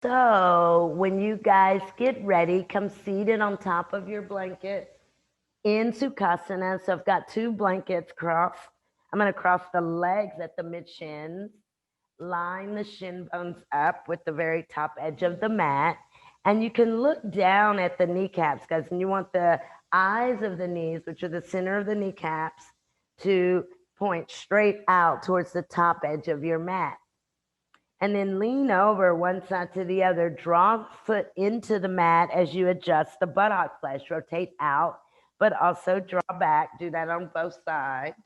So when you guys get ready, come seated on top of your blanket in Sukhasana. So I've got two blankets crossed. I'm going to cross the legs at the mid shins, line the shin bones up with the very top edge of the mat. And you can look down at the kneecaps, guys, and you want the eyes of the knees, which are the center of the kneecaps, to point straight out towards the top edge of your mat. And then lean over one side to the other. Draw foot into the mat as you adjust the buttock flesh. Rotate out, but also draw back. Do that on both sides.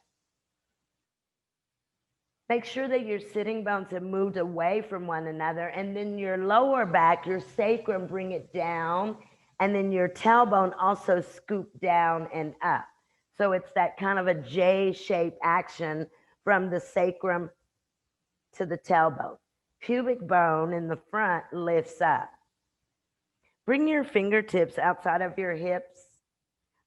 Make sure that your sitting bones have moved away from one another. And then your lower back, your sacrum, bring it down. And then your tailbone also scoop down and up. So it's that kind of a J-shaped action from the sacrum to the tailbone. Pubic bone in the front lifts up. Bring your fingertips outside of your hips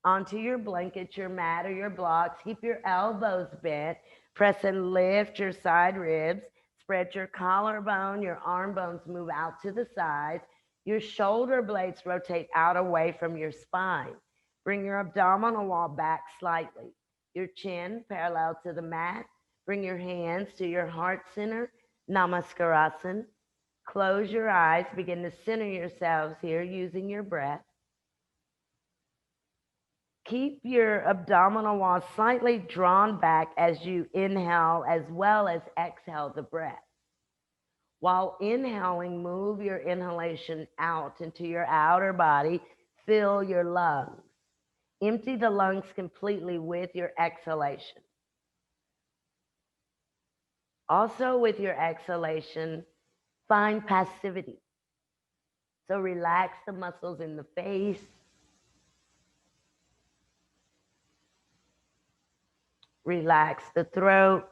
onto your blanket, your mat, or your blocks. Keep your elbows bent. Press and lift your side ribs. Spread your collarbone. Your arm bones move out to the sides. Your shoulder blades rotate out away from your spine. Bring your abdominal wall back slightly. Your chin parallel to the mat. Bring your hands to your heart center. Namaskarasana. Close your eyes. Begin to center yourselves here using your breath. Keep your abdominal wall slightly drawn back as you inhale as well as exhale the breath. While inhaling, move your inhalation out into your outer body. Fill your lungs. Empty the lungs completely with your exhalation. Also, with your exhalation, find passivity. So relax the muscles in the face. Relax the throat.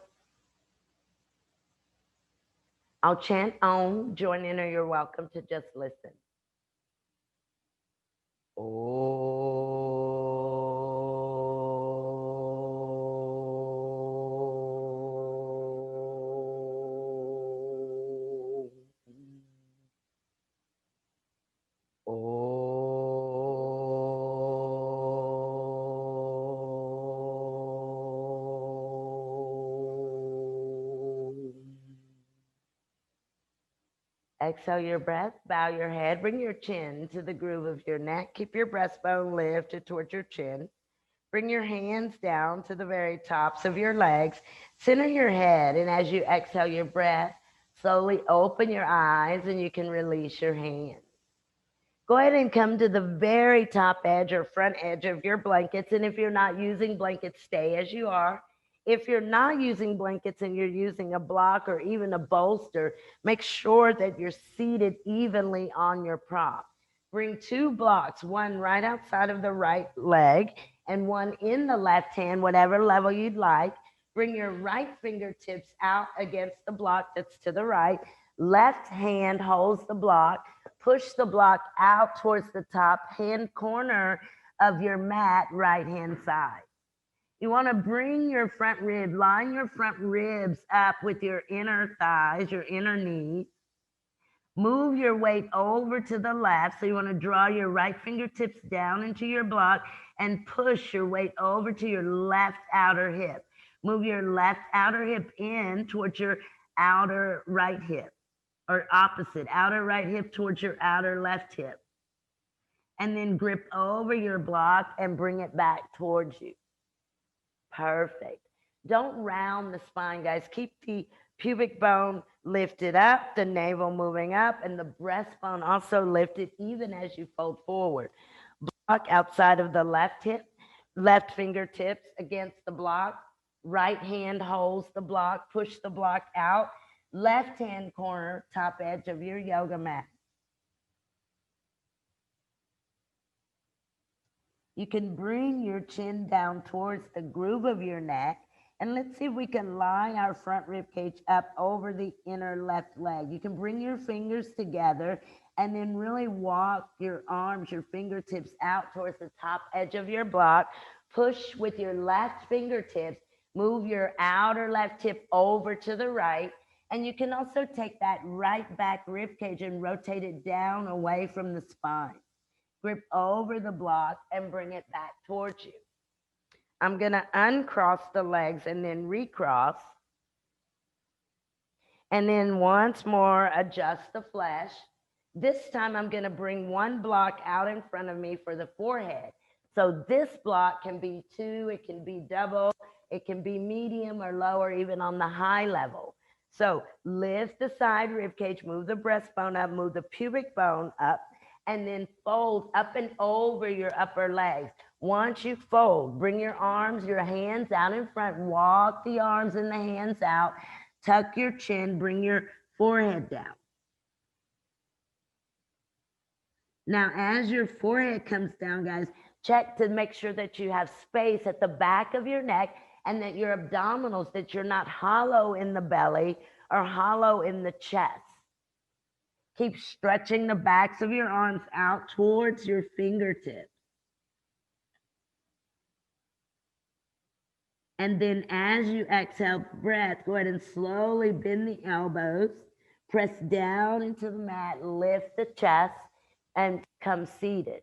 I'll chant Om. Join in or you're welcome to just listen. Om. Exhale your breath, bow your head, bring your chin to the groove of your neck. Keep your breastbone lifted towards your chin. Bring your hands down to the very tops of your legs. Center your head, and as you exhale your breath, slowly open your eyes and you can release your hands. Go ahead and come to the very top edge or front edge of your blankets. And if you're not using blankets, stay as you are. If you're not using blankets and you're using a block or even a bolster, make sure that you're seated evenly on your prop. Bring two blocks, one right outside of the right leg and one in the left hand, whatever level you'd like. Bring your right fingertips out against the block that's to the right. Left hand holds the block. Push the block out towards the top hand corner of your mat, right hand side. You want to bring your front rib, line your front ribs up with your inner thighs, your inner knees. Move your weight over to the left. So you want to draw your right fingertips down into your block and push your weight over to your left outer hip. Move your left outer hip in towards your outer right hip, or opposite, outer right hip towards your outer left hip. And then grip over your block and bring it back towards you. Perfect. Don't round the spine, guys. Keep the pubic bone lifted up, the navel moving up, and the breastbone also lifted even as you fold forward. Block outside of the left hip, left fingertips against the block. Right hand holds the block, push the block out. Left hand corner, top edge of your yoga mat. You can bring your chin down towards the groove of your neck. And let's see if we can line our front rib cage up over the inner left leg. You can bring your fingers together and then really walk your arms, your fingertips out towards the top edge of your block. Push with your left fingertips. Move your outer left hip over to the right And you can also take that right back rib cage and rotate it down away from the spine. Grip over the block and bring it back towards you. I'm going to uncross the legs and then recross. And then once more, adjust the flesh. This time I'm going to bring one block out in front of me for the forehead. So this block can be two, it can be double, it can be medium or lower, even on the high level. So lift the side rib cage, move the breastbone up, move the pubic bone up, and then fold up and over your upper legs. Once you fold, bring your arms, your hands out in front, walk the arms and the hands out, tuck your chin, bring your forehead down. Now, as your forehead comes down, guys, check to make sure that you have space at the back of your neck and that your abdominals, that you're not hollow in the belly or hollow in the chest. Keep stretching the backs of your arms out towards your fingertips. And then as you exhale breath, go ahead and slowly bend the elbows, press down into the mat, lift the chest, and come seated.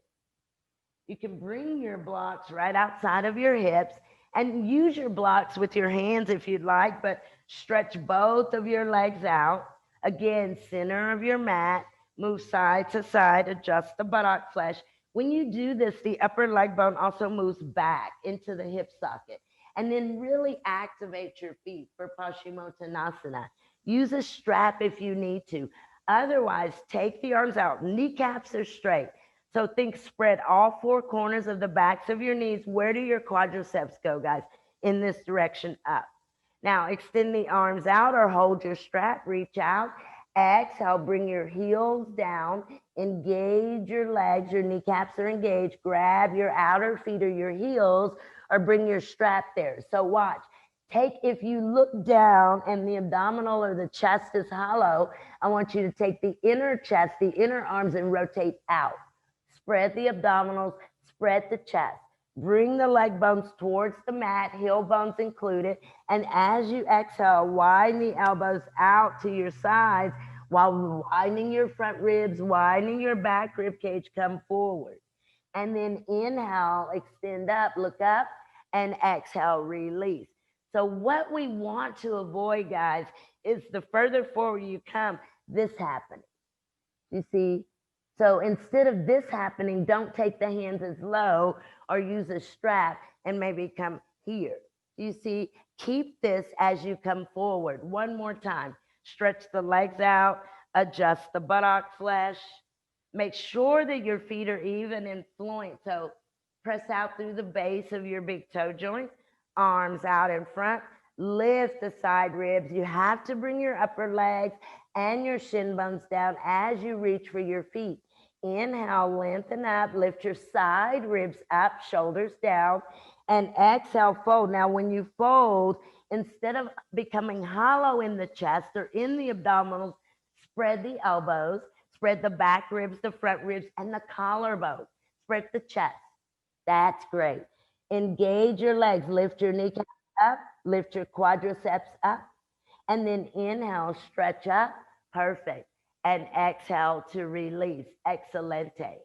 You can bring your blocks right outside of your hips and use your blocks with your hands if you'd like, but stretch both of your legs out. Again, center of your mat, move side to side, adjust the buttock flesh. When you do this, the upper leg bone also moves back into the hip socket. And then really activate your feet for Paschimottanasana. Use a strap if you need to. Otherwise, take the arms out. Kneecaps are straight. So think spread all four corners of the backs of your knees. Where do your quadriceps go, guys? In this direction, up. Now, extend the arms out or hold your strap. Reach out. Exhale, bring your heels down. Engage your legs. Your kneecaps are engaged. Grab your outer feet or your heels or bring your strap there. So watch. If you look down and the abdominal or the chest is hollow, I want you to take the inner chest, the inner arms, and rotate out. Spread the abdominals, spread the chest. Bring the leg bones towards the mat, heel bones included. And as you exhale, widen the elbows out to your sides while widening your front ribs, widening your back rib cage, come forward. And then inhale, extend up, look up, and exhale, release. So what we want to avoid, guys, is the further forward you come, this happening. You see? So instead of this happening, don't take the hands as low or use a strap and maybe come here. You see? Keep this as you come forward. One more time. Stretch the legs out, adjust the buttock flesh. Make sure that your feet are even in floint. So press out through the base of your big toe joint, arms out in front, lift the side ribs. You have to bring your upper legs and your shin bones down as you reach for your feet. Inhale, lengthen up, lift your side ribs up, shoulders down, and exhale, fold. Now, when you fold, instead of becoming hollow in the chest or in the abdominals, spread the elbows, spread the back ribs, the front ribs, and the collarbone. Spread the chest. That's great. Engage your legs, lift your kneecaps up, lift your quadriceps up, and then inhale, stretch up, perfect. And exhale to release, excelente.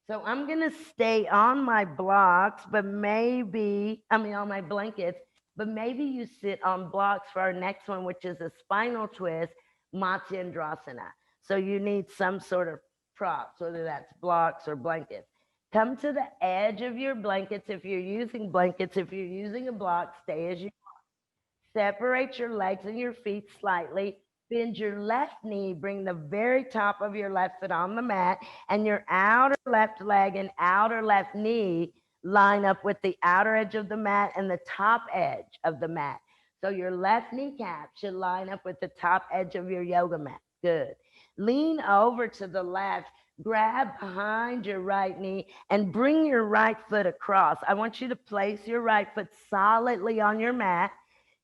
So I'm gonna stay on my blocks, but on my blankets, but maybe you sit on blocks for our next one, which is a spinal twist, Matsyendrasana. So you need some sort of props, whether that's blocks or blankets. Come to the edge of your blankets if you're using blankets. If you're using a block, stay as you are. Separate your legs and your feet slightly. Bend your left knee. Bring the very top of your left foot on the mat, and your outer left leg and outer left knee line up with the outer edge of the mat and the top edge of the mat. So your left kneecap should line up with the top edge of your yoga mat. Good. Lean over to the left. Grab behind your right knee and bring your right foot across. I want you to place your right foot solidly on your mat.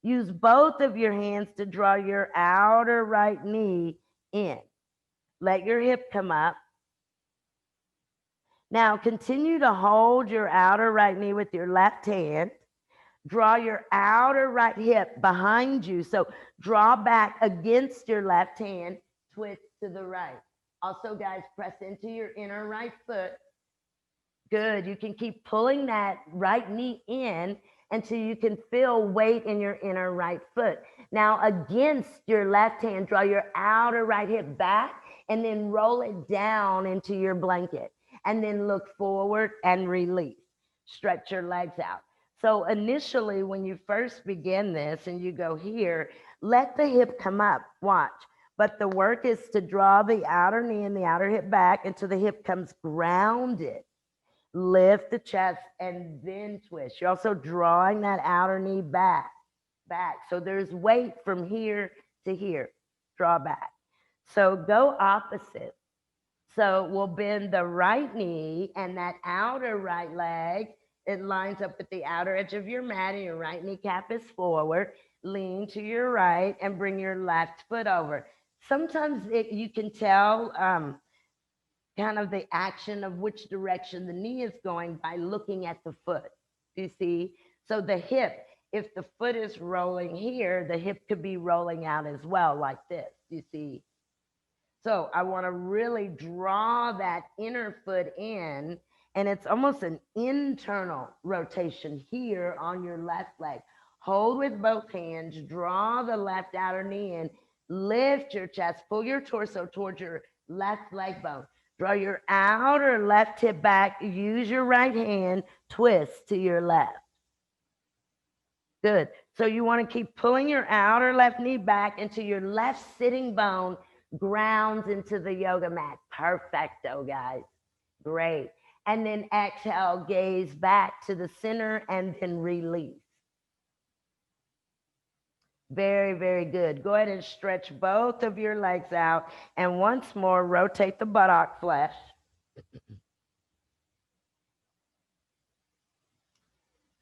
Use both of your hands to draw your outer right knee in. Let your hip come up. Now continue to hold your outer right knee with your left hand. Draw your outer right hip behind you. So draw back against your left hand, twist to the right. Also, guys, press into your inner right foot. Good. You can keep pulling that right knee in until you can feel weight in your inner right foot. Now, against your left hand, draw your outer right hip back and then roll it down into your blanket. And then look forward and release. Stretch your legs out. So, initially, when you first begin this and you go here, let the hip come up. Watch. But the work is to draw the outer knee and the outer hip back until the hip comes grounded. Lift the chest and then twist. You're also drawing that outer knee back. So there's weight from here to here. Draw back. So go opposite. So we'll bend the right knee and that outer right leg. It lines up with the outer edge of your mat and your right kneecap is forward. Lean to your right and bring your left foot over. Sometimes you can tell kind of the action of which direction the knee is going by looking at the foot. You see? So the hip, if the foot is rolling here, the hip could be rolling out as well, like this. You see? So I want to really draw that inner foot in, and it's almost an internal rotation here on your left leg. Hold with both hands, draw the left outer knee in, lift your chest, pull your torso towards your left leg bone. Draw your outer left hip back, use your right hand, twist to your left. Good. So you want to keep pulling your outer left knee back until your left sitting bone grounds into the yoga mat. Perfecto, guys. Great. And then exhale, gaze back to the center and then release. Very, very good. Go ahead and stretch both of your legs out. And once more, rotate the buttock flesh.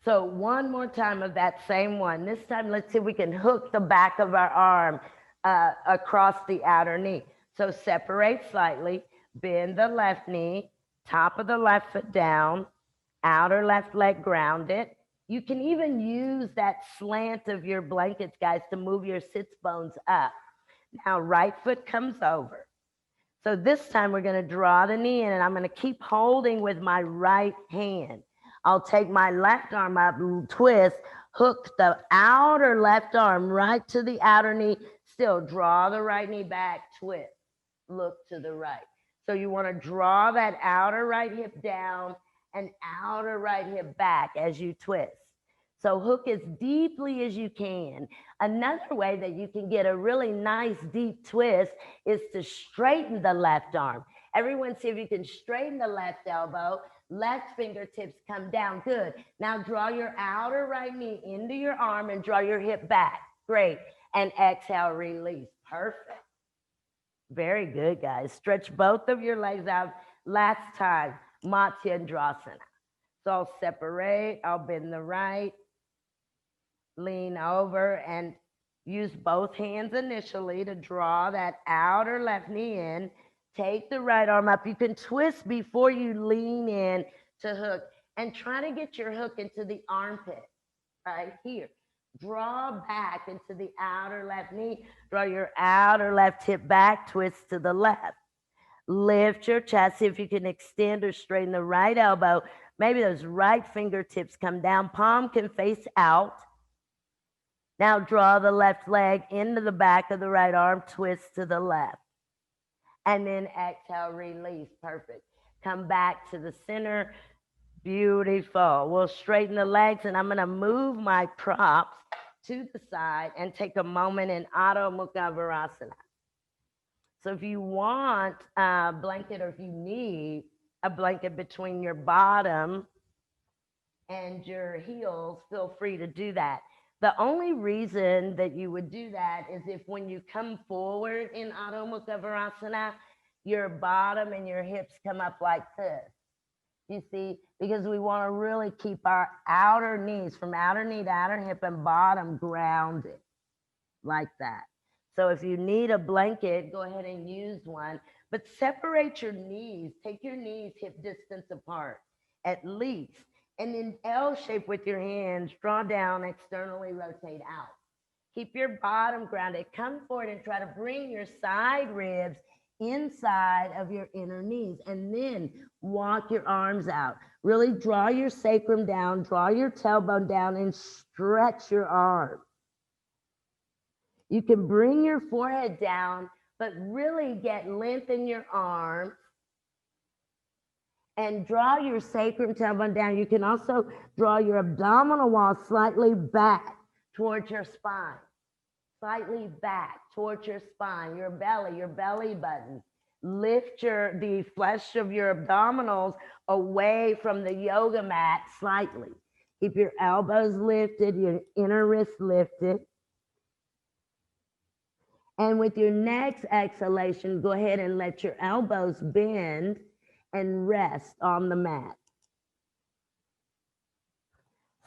So one more time of that same one. This time, let's see if we can hook the back of our arm across the outer knee. So separate slightly, bend the left knee, top of the left foot down, outer left leg grounded. You can even use that slant of your blankets, guys, to move your sits bones up. Now, right foot comes over. So this time we're going to draw the knee in, and I'm going to keep holding with my right hand. I'll take my left arm up, twist, hook the outer left arm right to the outer knee. Still draw the right knee back, twist, look to the right. So you want to draw that outer right hip down and outer right hip back as you twist. So hook as deeply as you can. Another way that you can get a really nice deep twist is to straighten the left arm. Everyone see if you can straighten the left elbow. Left fingertips come down. Good. Now draw your outer right knee into your arm and draw your hip back. Great. And exhale, release. Perfect. Very good, guys. Stretch both of your legs out. Last time, Matsyendrasana. So I'll separate. I'll bend the right, lean over, and use both hands initially to draw that outer left knee in. Take the right arm up. You can twist before you lean in to hook, and try to get your hook into the armpit right here. Draw back into the outer left knee. Draw your outer left hip back, twist to the left. Lift your chest. See if you can extend or straighten the right elbow. Maybe those right fingertips come down. Palm can face out. Now draw the left leg into the back of the right arm, twist to the left. And then exhale, release. Perfect. Come back to the center. Beautiful. We'll straighten the legs, and I'm going to move my props to the side and take a moment in Adho Mukha Virasana. So if you want a blanket, or if you need a blanket between your bottom and your heels, feel free to do that. The only reason that you would do that is if when you come forward in Adho Mukha Virasana, your bottom and your hips come up like this. You see, because we want to really keep our outer knees, from outer knee to outer hip and bottom, grounded like that. So if you need a blanket, go ahead and use one, but separate your knees. Take your knees hip distance apart, at least. And then L shape with your hands, draw down, externally rotate out. Keep your bottom grounded. Come forward and try to bring your side ribs inside of your inner knees. And then walk your arms out. Really draw your sacrum down, draw your tailbone down, and stretch your arms. You can bring your forehead down, but really get length in your arms and draw your sacrum tailbone down. You can also draw your abdominal wall slightly back towards your spine. Slightly back towards your spine, your belly button. Lift the flesh of your abdominals away from the yoga mat slightly. Keep your elbows lifted, your inner wrist lifted. And with your next exhalation, go ahead and let your elbows bend and rest on the mat.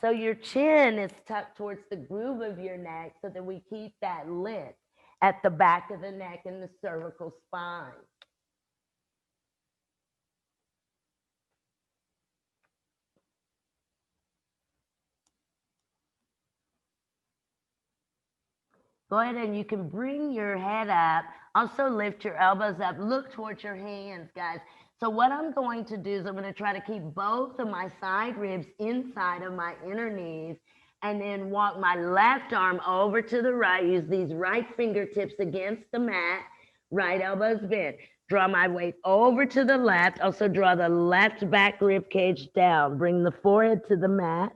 So your chin is tucked towards the groove of your neck so that we keep that length at the back of the neck and the cervical spine. Go ahead and you can bring your head up. Also lift your elbows up. Look towards your hands, guys. So what I'm going to do is I'm going to try to keep both of my side ribs inside of my inner knees and then walk my left arm over to the right. Use these right fingertips against the mat. Right elbows bent. Draw my weight over to the left. Also draw the left back rib cage down. Bring the forehead to the mat.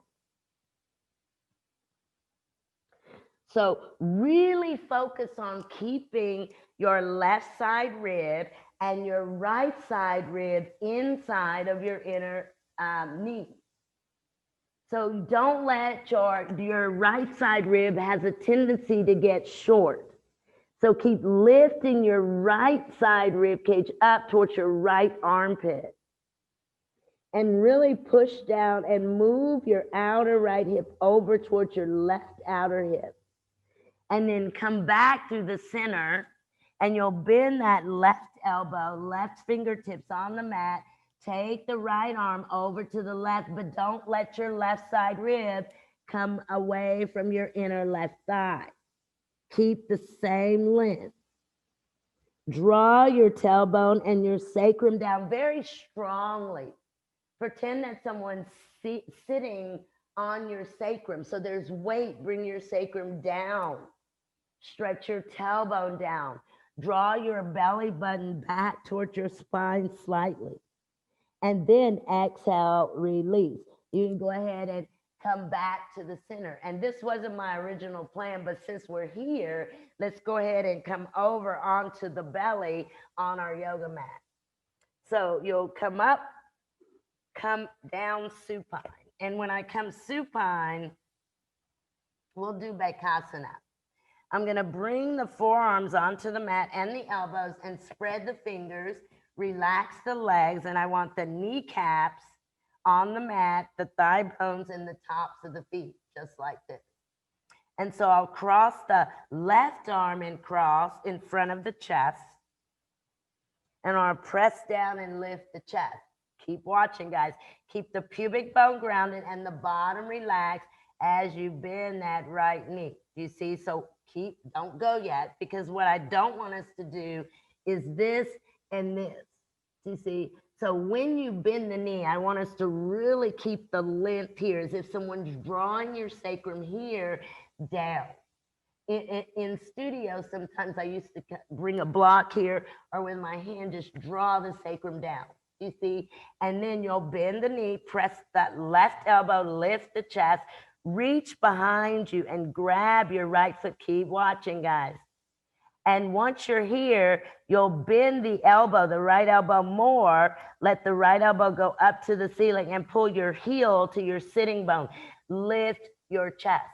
So really focus on keeping your left side rib and your right side rib inside of your inner knee. So don't let your right side rib has a tendency to get short. So keep lifting your right side rib cage up towards your right armpit. And really push down and move your outer right hip over towards your left outer hip. And then come back through the center and you'll bend that left elbow, left fingertips on the mat. Take the right arm over to the left, but don't let your left side rib come away from your inner left thigh. Keep the same length. Draw your tailbone and your sacrum down very strongly. Pretend that someone's sitting on your sacrum. So there's weight. Bring your sacrum down. Stretch your tailbone down. Draw your belly button back towards your spine slightly. And then exhale, release. You can go ahead and come back to the center. And this wasn't my original plan, but since we're here, let's go ahead and come over onto the belly on our yoga mat. So you'll come up, come down supine. And when I come supine, we'll do Bakasana. I'm going to bring the forearms onto the mat and the elbows and spread the fingers, relax the legs, and I want the kneecaps on the mat, the thigh bones, and the tops of the feet, just like this. And so I'll cross the left arm and cross in front of the chest. And I'll press down and lift the chest. Keep watching, guys. Keep the pubic bone grounded and the bottom relaxed as you bend that right knee. You see? So don't go yet, because what I don't want us to do is this and this. You see? So when you bend the knee, I want us to really keep the length here, as if someone's drawing your sacrum here down. In studio, sometimes I used to bring a block here, or with my hand, just draw the sacrum down. You see? And then you'll bend the knee, press that left elbow, lift the chest, reach behind you and grab your right foot. Keep watching, guys. And once you're here, you'll bend the elbow, the right elbow more. Let the right elbow go up to the ceiling and pull your heel to your sitting bone. Lift your chest.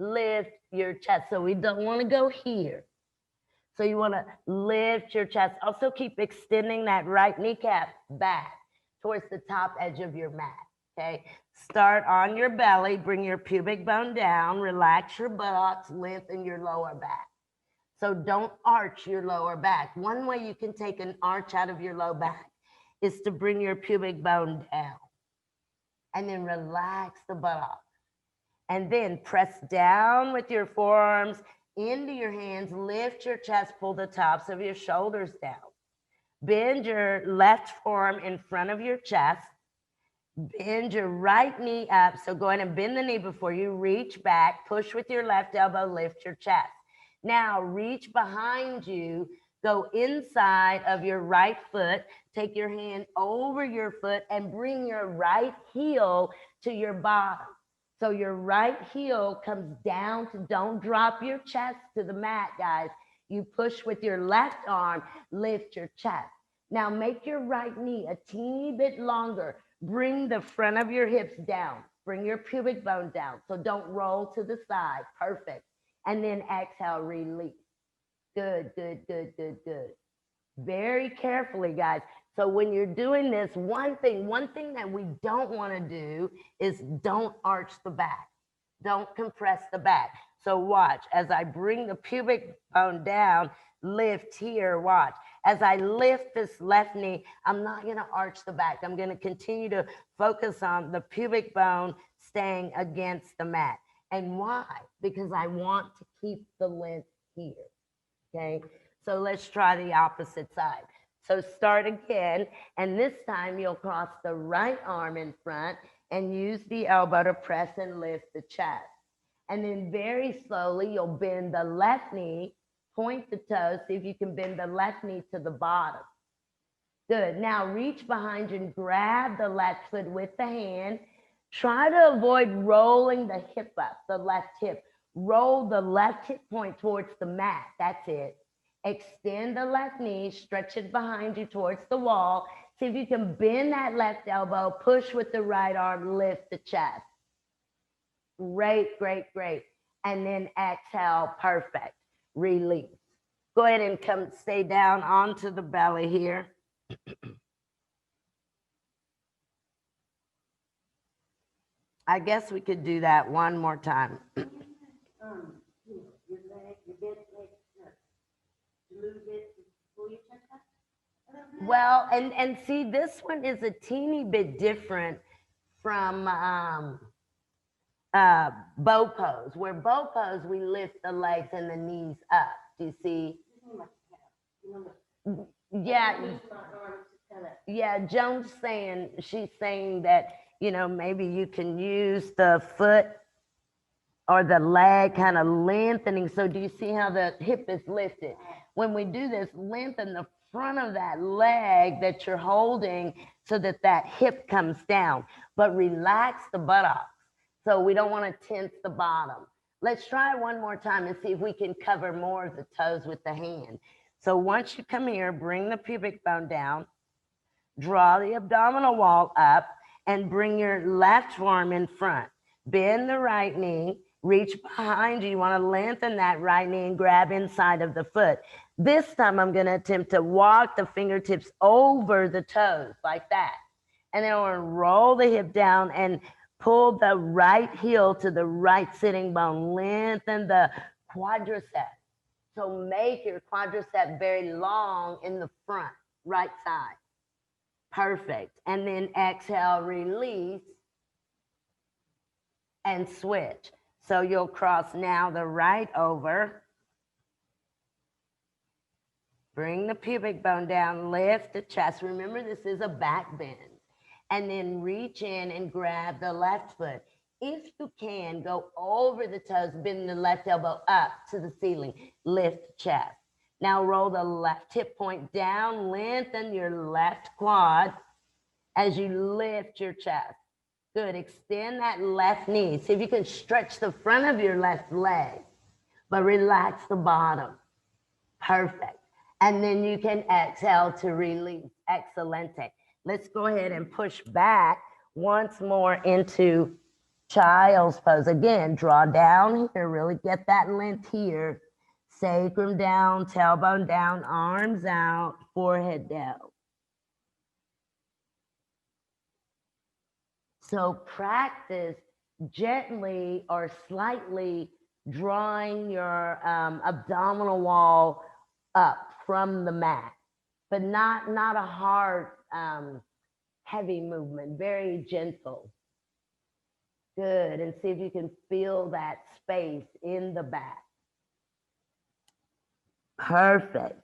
Lift your chest. So we don't want to go here. So you want to lift your chest. Also keep extending that right kneecap back towards the top edge of your mat. Okay, start on your belly, bring your pubic bone down, relax your buttocks, lengthen your lower back. So don't arch your lower back. One way you can take an arch out of your low back is to bring your pubic bone down. and then relax the buttocks. And then press down with your forearms into your hands, lift your chest, pull the tops of your shoulders down. Bend your left forearm in front of your chest. Bend your right knee up. So go ahead and bend the knee before you reach back. Push with your left elbow, lift your chest. Now reach behind you. Go inside of your right foot. Take your hand over your foot and bring your right heel to your bottom. So your right heel comes down to, don't drop your chest to the mat, guys. You push with your left arm, lift your chest. Now make your right knee a teeny bit longer. Bring the front of your hips down. Bring your pubic bone down. So don't roll to the side. Perfect. And then exhale, release. Good, good, good, good, good. Very carefully, guys. So when you're doing this, one thing that we don't want to do is don't arch the back. Don't compress the back. So watch, as I bring the pubic bone down, lift here, watch. As I lift this left knee, I'm not going to arch the back. I'm going to continue to focus on the pubic bone staying against the mat. And why? Because I want to keep the length here. Okay, so let's try the opposite side. So start again, and this time you'll cross the right arm in front and use the elbow to press and lift the chest. And then very slowly, you'll bend the left knee, point the toes, see if you can bend the left knee to the bottom. Good. Now reach behind you and grab the left foot with the hand. Try to avoid rolling the hip up, the left hip. Roll the left hip point towards the mat. That's it. Extend the left knee, stretch it behind you towards the wall. See if you can bend that left elbow, push with the right arm, lift the chest. Great, great, great. And then exhale, perfect. Release. Go ahead and come stay down onto the belly here. I guess we could do that one more time. Well, and see, this one is a teeny bit different from bow pose. Where bow pose, we lift the legs and the knees up. Do you see? Yeah. Yeah, Joan's saying, she's saying that, you know, maybe you can use the foot or the leg kind of lengthening. So do you see how the hip is lifted? When we do this, lengthen the front of that leg that you're holding so that that hip comes down, but relax the buttocks. So we don't want to tense the bottom. Let's try one more time and see if we can cover more of the toes with the hand. So once you come here, bring the pubic bone down, draw the abdominal wall up, and bring your left arm in front. Bend the right knee, reach behind you. You want to lengthen that right knee and grab inside of the foot. This time I'm going to attempt to walk the fingertips over the toes like that. And then I'm going to roll the hip down and pull the right heel to the right sitting bone. Lengthen the quadricep. So make your quadricep very long in the front, right side. Perfect. And then exhale, release, and switch. So you'll cross now the right over. Bring the pubic bone down, lift the chest. Remember, this is a back bend. And then reach in and grab the left foot. If you can, go over the toes, bend the left elbow up to the ceiling, lift the chest. Now roll the left hip point down, lengthen your left quad as you lift your chest. Good, extend that left knee. See if you can stretch the front of your left leg, but relax the bottom. Perfect. And then you can exhale to release. Excelente. Let's go ahead and push back once more into child's pose. Again, draw down here, really get that length here. Sacrum down, tailbone down, arms out, forehead down. So practice gently or slightly drawing your abdominal wall up from the mat, but not a hard, heavy movement, very gentle. Good. And see if you can feel that space in the back. Perfect.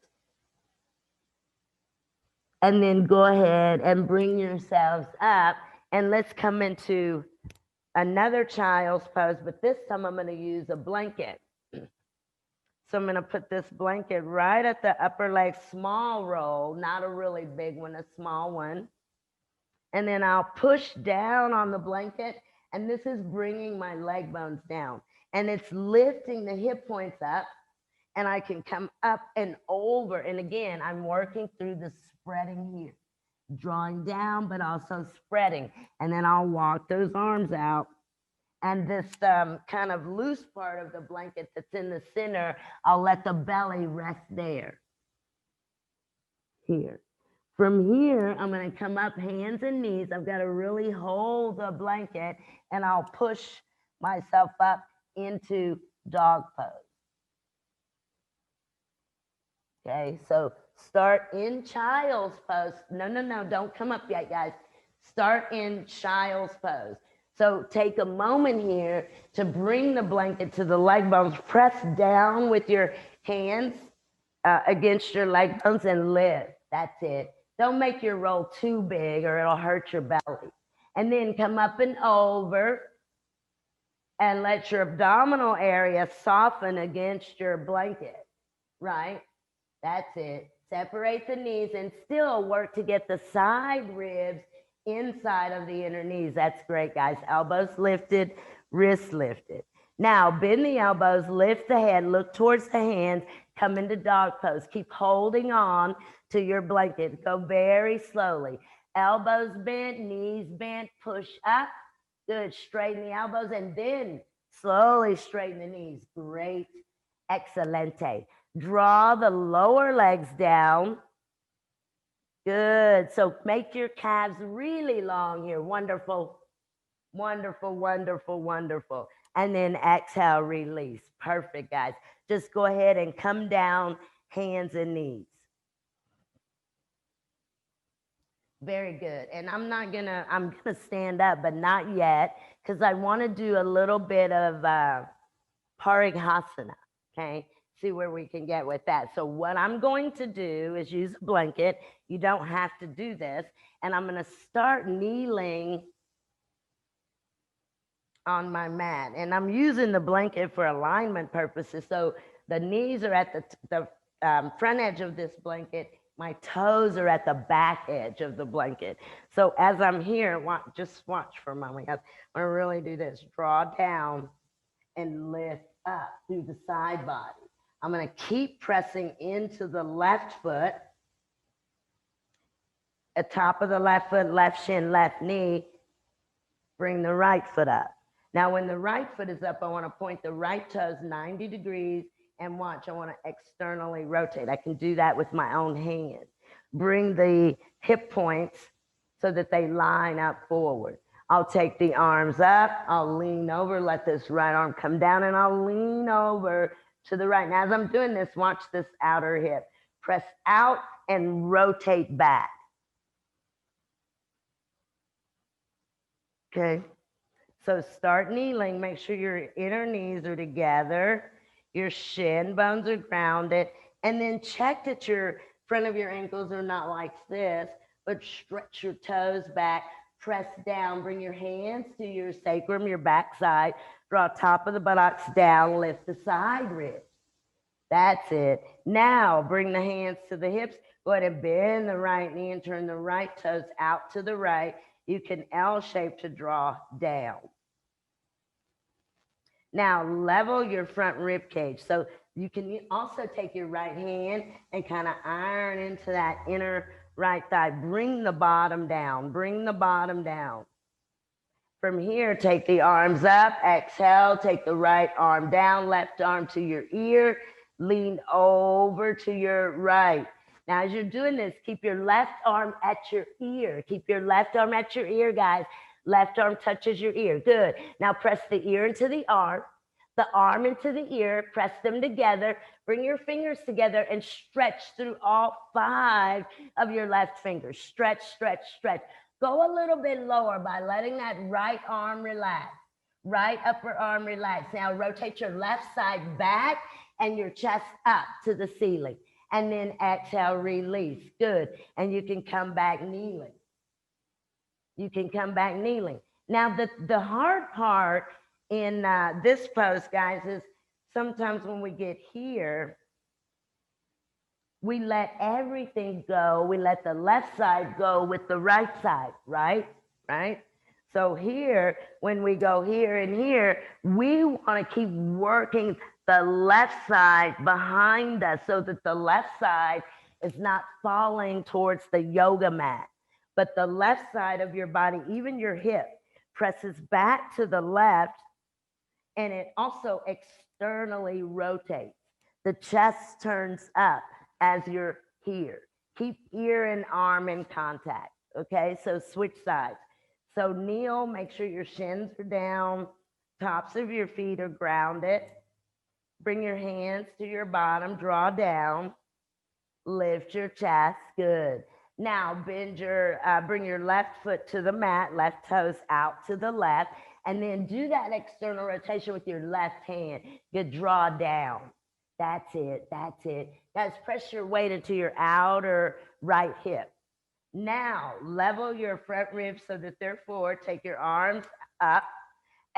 And then go ahead and bring yourselves up, and let's come into another child's pose, but this time I'm going to use a blanket. So I'm going to put this blanket right at the upper leg, small roll, not a really big one, a small one. And then I'll push down on the blanket, and this is bringing my leg bones down, and it's lifting the hip points up, and I can come up and over. And again, I'm working through the spreading here, drawing down, but also spreading. And then I'll walk those arms out. And this kind of loose part of the blanket that's in the center, I'll let the belly rest there. Here. From here, I'm going to come up hands and knees. I've got to really hold the blanket, and I'll push myself up into dog pose. Okay, so start in child's pose. No, don't come up yet, guys. Start in child's pose. So take a moment here to bring the blanket to the leg bones. Press down with your hands against your leg bones and lift. That's it. Don't make your roll too big or it'll hurt your belly. And then come up and over and let your abdominal area soften against your blanket, right? That's it. Separate the knees and still work to get the side ribs inside of the inner knees. That's great, guys. Elbows lifted, wrists lifted. Now, bend the elbows, lift the head, look towards the hands, come into dog pose. Keep holding on to your blanket. Go very slowly. Elbows bent, knees bent, push up. Good. Straighten the elbows and then slowly straighten the knees. Great. Excelente. Draw the lower legs down. Good. So make your calves really long here. Wonderful. Wonderful, wonderful, wonderful. And then exhale, release. Perfect, guys. Just go ahead and come down, hands and knees. Very good. And I'm gonna stand up, but not yet, because I want to do a little bit of Parighasana. Okay. See where we can get with that. So what I'm going to do is use a blanket. You don't have to do this. And I'm going to start kneeling on my mat. And I'm using the blanket for alignment purposes. So the knees are at the front edge of this blanket. My toes are at the back edge of the blanket. So as I'm here, just watch for a moment. I'm going to really do this. Draw down and lift up through the side body. I'm going to keep pressing into the left foot, at top of the left foot, left shin, left knee. Bring the right foot up. Now, when the right foot is up, I want to point the right toes 90 degrees and watch. I want to externally rotate. I can do that with my own hand. Bring the hip points so that they line up forward. I'll take the arms up. I'll lean over, let this right arm come down, and I'll lean over to the right. Now, as I'm doing this, watch this outer hip. Press out and rotate back. Okay. So start kneeling. Make sure your inner knees are together. Your shin bones are grounded. And then check that your front of your ankles are not like this, but stretch your toes back. Press down. Bring your hands to your sacrum, your backside. Draw top of the buttocks down. Lift the side ribs. That's it. Now bring the hands to the hips. Go ahead and bend the right knee and turn the right toes out to the right. You can L shape to draw down. Now level your front rib cage. So you can also take your right hand and kind of iron into that inner right thigh. Bring the bottom down. Bring the bottom down. From here, take the arms up. Exhale, take the right arm down, left arm to your ear. Lean over to your right. Now, as you're doing this, keep your left arm at your ear. Keep your left arm at your ear, guys. Left arm touches your ear. Good. Now press the ear into the arm into the ear. Press them together. Bring your fingers together and stretch through all 5 of your left fingers. Stretch, stretch, stretch. Go a little bit lower by letting that right arm relax. Right upper arm relaxed. Now rotate your left side back and your chest up to the ceiling. And then exhale, release. Good. And you can come back kneeling. You can come back kneeling. Now, the hard part in this pose, guys, is sometimes when we get here, we let everything go. We let the left side go with the right side, right? Right? So here, when we go here and here, we want to keep working the left side behind us so that the left side is not falling towards the yoga mat. But the left side of your body, even your hip, presses back to the left, and it also externally rotates. The chest turns up as you're here. Keep ear and arm in contact. Okay, so switch sides. So kneel, make sure your shins are down, tops of your feet are grounded. Bring your hands to your bottom, draw down, lift your chest. Good. Now bring your left foot to the mat, left toes out to the left, and then do that external rotation with your left hand. Good, draw down. That's it. That's it. Guys, press your weight into your outer right hip. Now, level your front ribs so that they're forward. Take your arms up.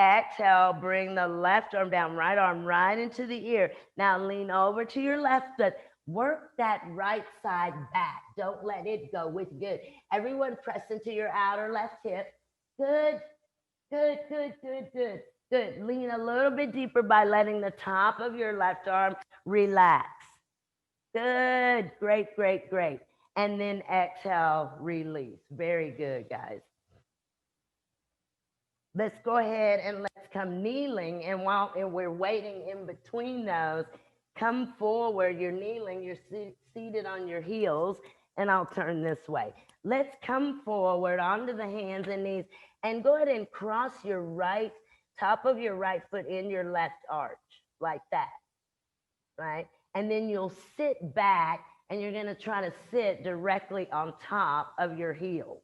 Exhale, bring the left arm down, right arm right into the ear. Now lean over to your left foot. Work that right side back. Don't let it go. With good. Everyone press into your outer left hip. Good, good, good, good, good, good. Lean a little bit deeper by letting the top of your left arm relax. Good, great, great, great. And then exhale, release. Very good, guys. Let's go ahead and let's come kneeling. And while we're waiting in between those, come forward. You're kneeling, you're seated on your heels, and I'll turn this way. Let's come forward onto the hands and knees and go ahead and cross your right, top of your right foot in your left arch, like that, right? And then you'll sit back and you're gonna try to sit directly on top of your heels.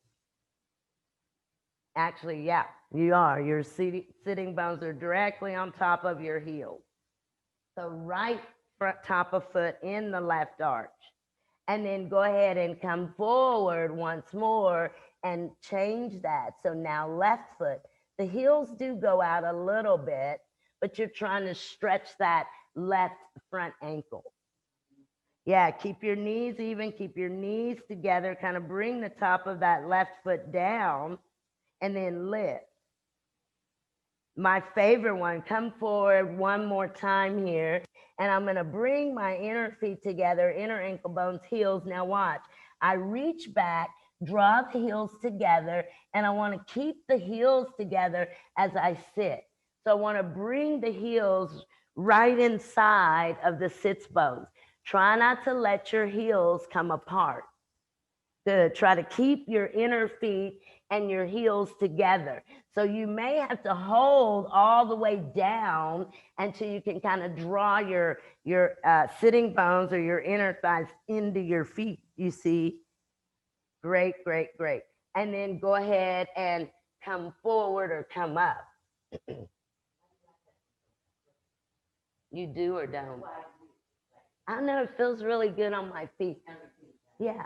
Actually, yeah, you are. Your sitting bones are directly on top of your heels. So right front top of foot in the left arch. And then go ahead and come forward once more and change that. So now left foot. The heels do go out a little bit, but you're trying to stretch that left front ankle. Yeah, keep your knees even, keep your knees together, kind of bring the top of that left foot down and then lift. My favorite one, come forward one more time here. And I'm gonna bring my inner feet together, inner ankle bones, heels. Now watch, I reach back, draw the heels together, and I wanna keep the heels together as I sit. So I wanna bring the heels right inside of the sits bones. Try not to let your heels come apart. Good, try to keep your inner feet and your heels together. So you may have to hold all the way down until you can kind of draw your sitting bones or your inner thighs into your feet. You see? Great, great, great. And then go ahead and come forward or come up. You do or don't? I know it feels really good on my feet. Yeah.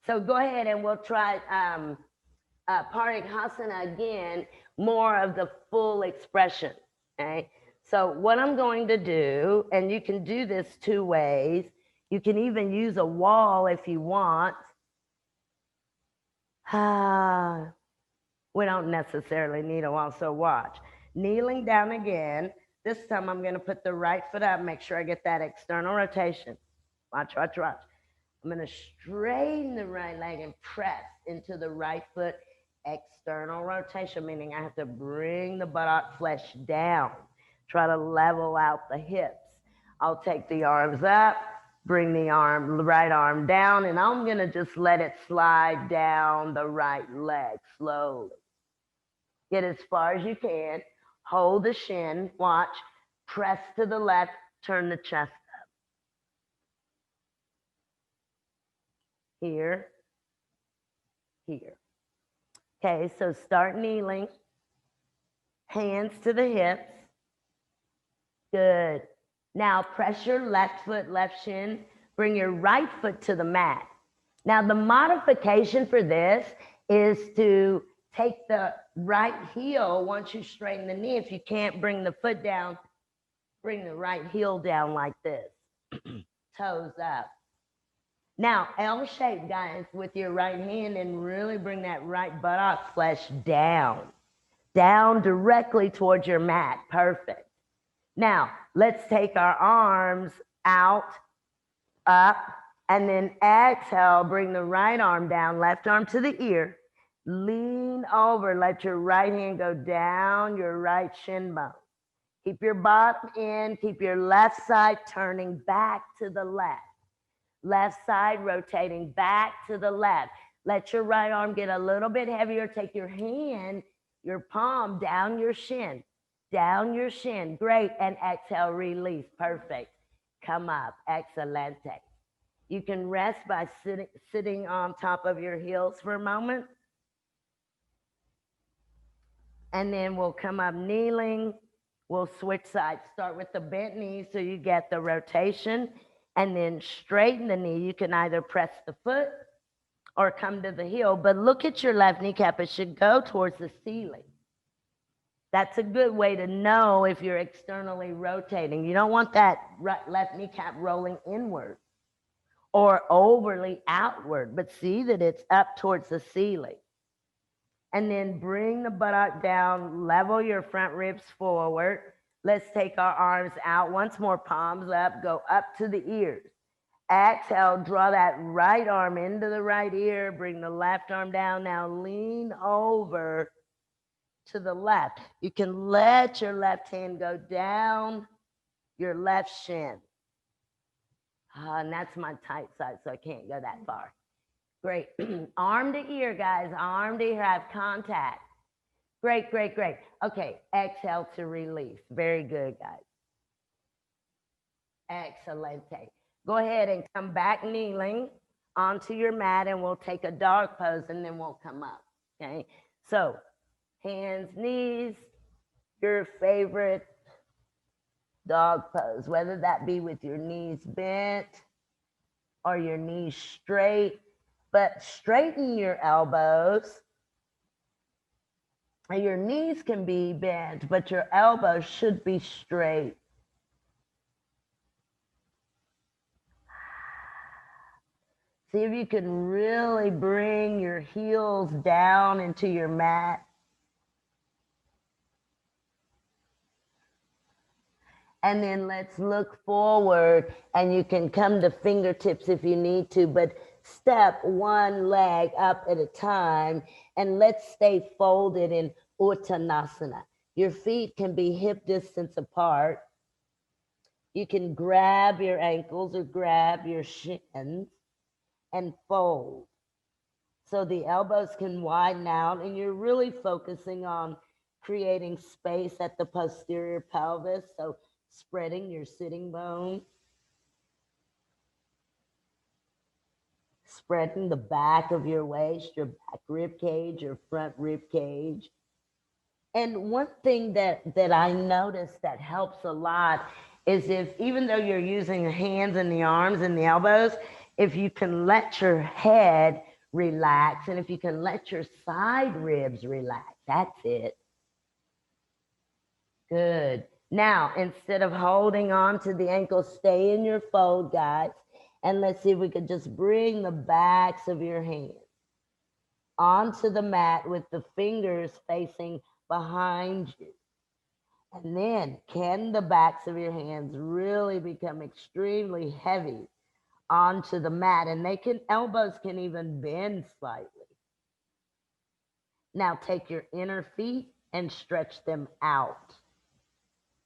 So go ahead and we'll try Parikhasana again, more of the full expression. Okay. So what I'm going to do, and you can do this two ways. You can even use a wall if you want. We don't necessarily need a wall, so watch. Kneeling down again. This time I'm going to put the right foot up, make sure I get that external rotation. Watch, watch, watch. I'm going to straighten the right leg and press into the right foot. External rotation, meaning I have to bring the buttock flesh down. Try to level out the hips. I'll take the arms up, bring the right arm down, and I'm going to just let it slide down the right leg slowly. Get as far as you can. Hold the shin. Watch. Press to the left. Turn the chest up. Here. Here. Okay, so start kneeling. Hands to the hips. Good. Now press your left foot, left shin. Bring your right foot to the mat. Now the modification for this is to take the right heel once you straighten the knee. If you can't bring the foot down, bring the right heel down like this. Toes up. Now, L shape, guys, with your right hand, and really bring that right buttock flesh down. Down directly towards your mat. Perfect. Now, let's take our arms out, up, and then exhale. Bring the right arm down, left arm to the ear. Lean over. Let your right hand go down your right shin bone. Keep your bottom in. Keep your left side turning back to the left. Left side rotating back to the left. Let your right arm get a little bit heavier. Take your hand, your palm down your shin. Down your shin. Great. And exhale, release. Perfect. Come up. Excelente. You can rest by sitting on top of your heels for a moment. And then we'll come up kneeling. We'll switch sides. Start with the bent knee so you get the rotation. And then straighten the knee. You can either press the foot or come to the heel. But look at your left kneecap. It should go towards the ceiling. That's a good way to know if you're externally rotating. You don't want that left kneecap rolling inward or overly outward, but see that it's up towards the ceiling. And then bring the buttock down, level your front ribs forward. Let's take our arms out. Once more, palms up, go up to the ears. Exhale, draw that right arm into the right ear. Bring the left arm down. Now lean over to the left. You can let your left hand go down your left shin. And that's my tight side, so I can't go that far. Great. Arm to ear, guys. Arm to ear. Have contact. Great, great, great. Okay, exhale to release. Very good, guys. Excelente. Go ahead and come back kneeling onto your mat, and we'll take a dog pose, and then we'll come up. Okay, so hands, knees, your favorite dog pose, whether that be with your knees bent or your knees straight, but straighten your elbows. Your knees can be bent, but your elbows should be straight. See if you can really bring your heels down into your mat. And then let's look forward, and you can come to fingertips if you need to, but step one leg up at a time, and let's stay folded in Uttanasana. Your feet can be hip distance apart. You can grab your ankles or grab your shins and fold. So the elbows can widen out, and you're really focusing on creating space at the posterior pelvis. So spreading your sitting bones. Spreading the back of your waist, your back rib cage, your front rib cage. And one thing that I noticed that helps a lot is if, even though you're using the hands and the arms and the elbows, if you can let your head relax, and if you can let your side ribs relax, that's it. Good. Now, instead of holding on to the ankle, stay in your fold, guys. And let's see if we could just bring the backs of your hands onto the mat with the fingers facing behind you. And then can the backs of your hands really become extremely heavy onto the mat? And elbows can even bend slightly. Now take your inner feet and stretch them out.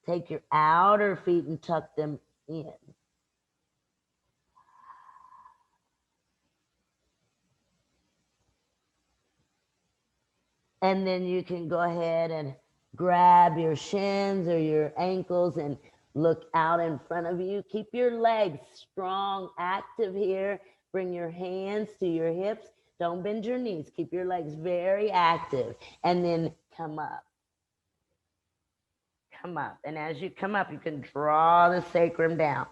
Take your outer feet and tuck them in. And then you can go ahead and grab your shins or your ankles and look out in front of you. Keep your legs strong, active here. Bring your hands to your hips. Don't bend your knees. Keep your legs very active. And then come up. come up. And as you come up, you can draw the sacrum down.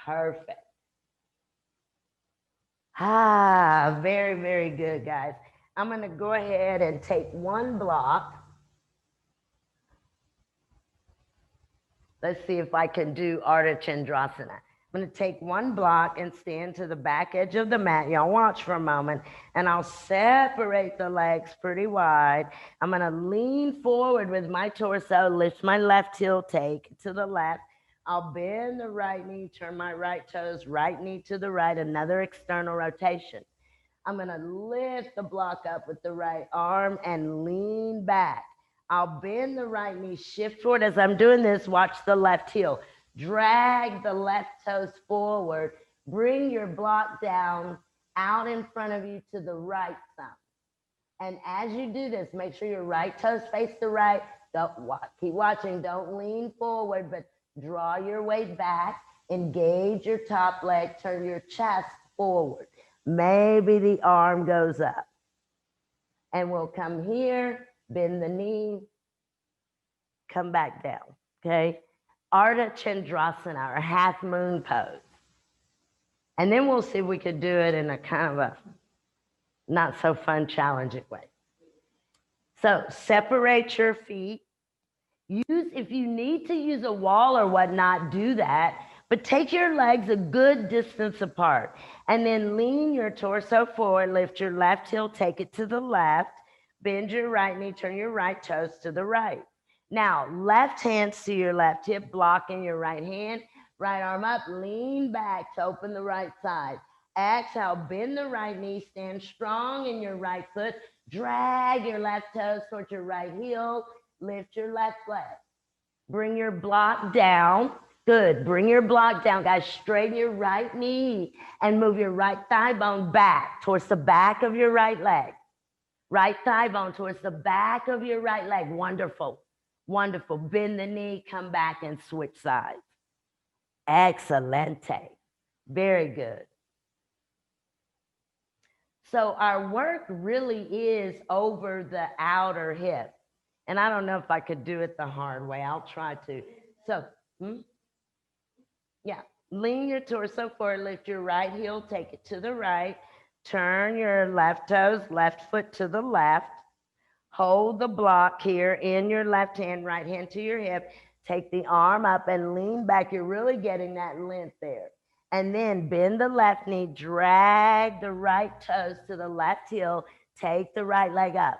Perfect. Ah, very, very good, guys. I'm going to go ahead and take one block. Let's see if I can do Ardha Chandrasana. I'm going to take one block and stand to the back edge of the mat. Y'all watch for a moment, and I'll separate the legs pretty wide. I'm going to lean forward with my torso, lift my left heel, take it to the left. I'll bend the right knee, turn my right toes, right knee to the right, another external rotation. I'm going to lift the block up with the right arm and lean back. I'll bend the right knee, shift forward. As I'm doing this, watch the left heel. Drag the left toes forward. Bring your block down out in front of you to the right thumb. And as you do this, make sure your right toes face the right. Keep watching. Don't lean forward, but draw your weight back. Engage your top leg. Turn your chest forward. Maybe the arm goes up. And we'll come here, bend the knee, come back down, okay? Ardha Chandrasana, or half moon pose. And then we'll see if we could do it in a kind of a not so fun, challenging way. So separate your feet. If you need to use a wall or whatnot, do that. But take your legs a good distance apart and then lean your torso forward, lift your left heel, take it to the left, bend your right knee, turn your right toes to the right. Now, left hands to your left hip, blocking your right hand, right arm up, lean back to open the right side. Exhale, bend the right knee, stand strong in your right foot, drag your left toes towards your right heel, lift your left leg. Bring your block down. Good. Bring your block down, guys. Straighten your right knee and move your right thigh bone back towards the back of your right leg. Right thigh bone towards the back of your right leg. Wonderful. Wonderful. Bend the knee, come back and switch sides. Excelente. Very good. So our work really is over the outer hip. And I don't know if I could do it the hard way. I'll try to. So, yeah, lean your torso forward, lift your right heel, take it to the right, turn your left toes, left foot to the left, hold the block here in your left hand, right hand to your hip, take the arm up and lean back. You're really getting that length there. And then bend the left knee, drag the right toes to the left heel, take the right leg up.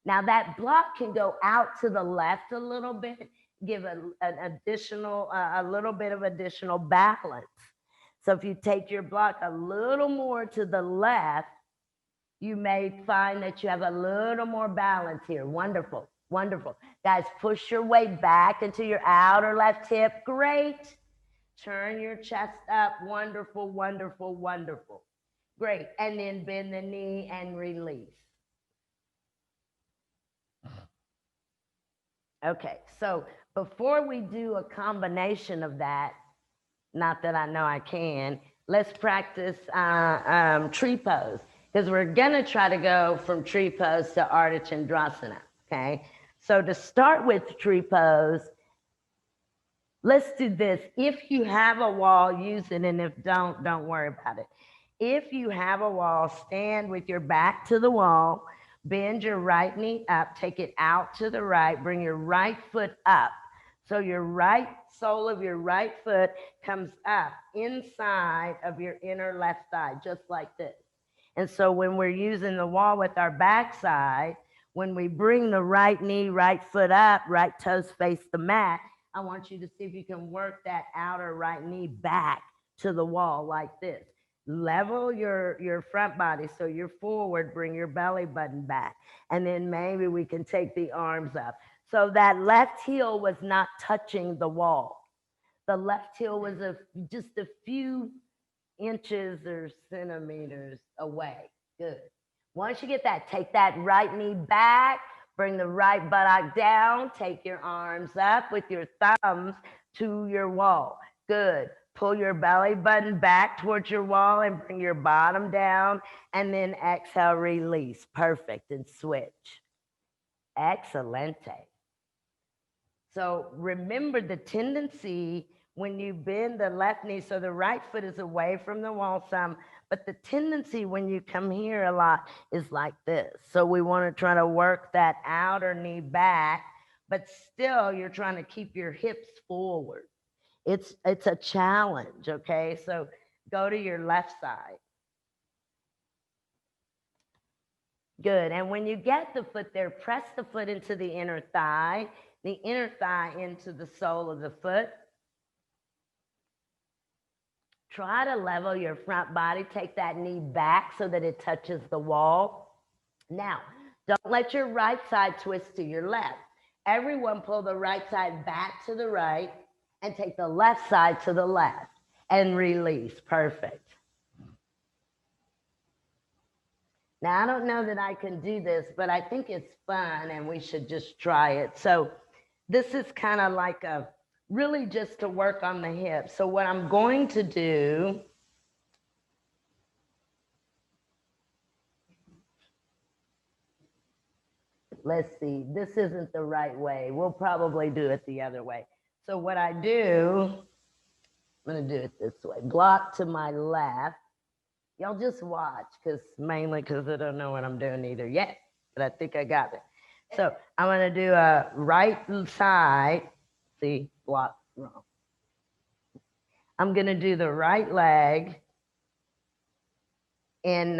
Now that block can go out to the left a little bit, give an additional, a little bit of additional balance. So if you take your block a little more to the left, you may find that you have a little more balance here. Wonderful, wonderful. Guys, push your weight back into your outer left hip. Great. Turn your chest up. Wonderful, wonderful, wonderful. Great. And then bend the knee and release. Okay, so before we do a combination of that, not that I know I can, let's practice tree pose, because we're gonna try to go from tree pose to Ardha Chandrasana, okay? So to start with tree pose, let's do this. If you have a wall, use it, and if don't worry about it. If you have a wall, stand with your back to the wall, bend your right knee up, take it out to the right, bring your right foot up. So your right sole of your right foot comes up inside of your inner left thigh, just like this. And so when we're using the wall with our backside, when we bring the right knee, right foot up, right toes face the mat, I want you to see if you can work that outer right knee back to the wall like this. Level your front body so you're forward, bring your belly button back. And then maybe we can take the arms up. So that left heel was not touching the wall. The left heel was just a few inches or centimeters away. Good. Once you get that, take that right knee back, bring the right buttock down, take your arms up with your thumbs to your wall. Good. Pull your belly button back towards your wall and bring your bottom down, and then exhale, release. Perfect, and switch. Excelente. So remember the tendency when you bend the left knee, so the right foot is away from the wall some, but the tendency when you come here a lot is like this. So we want to try to work that outer knee back, but still you're trying to keep your hips forward. It's a challenge, okay? So go to your left side. Good. And when you get the foot there, press the foot into the inner thigh into the sole of the foot. Try to level your front body. Take that knee back so that it touches the wall. Now, don't let your right side twist to your left. Everyone pull the right side back to the right and take the left side to the left and release. Perfect. Now, I don't know that I can do this, but I think it's fun and we should just try it. So this is kind of like a really just to work on the hips. So what I'm going to do, let's see, this isn't the right way. We'll probably do it the other way. So what I do, I'm going to do it this way. Block to my left. Y'all just watch, mainly because I don't know what I'm doing either yet, but I think I got it. So I'm going to do a right side. See, block wrong. I'm going to do the right leg in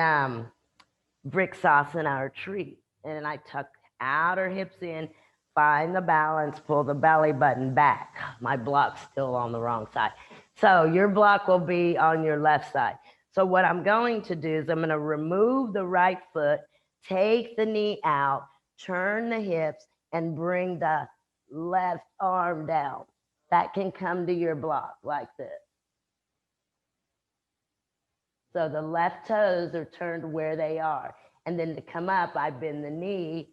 Vriksasana or tree. And I tuck outer hips in, find the balance, pull the belly button back. My block's still on the wrong side. So your block will be on your left side. So what I'm going to do is I'm going to remove the right foot, take the knee out, turn the hips, and bring the left arm down. That can come to your block like this. So the left toes are turned where they are. And then to come up, I bend the knee,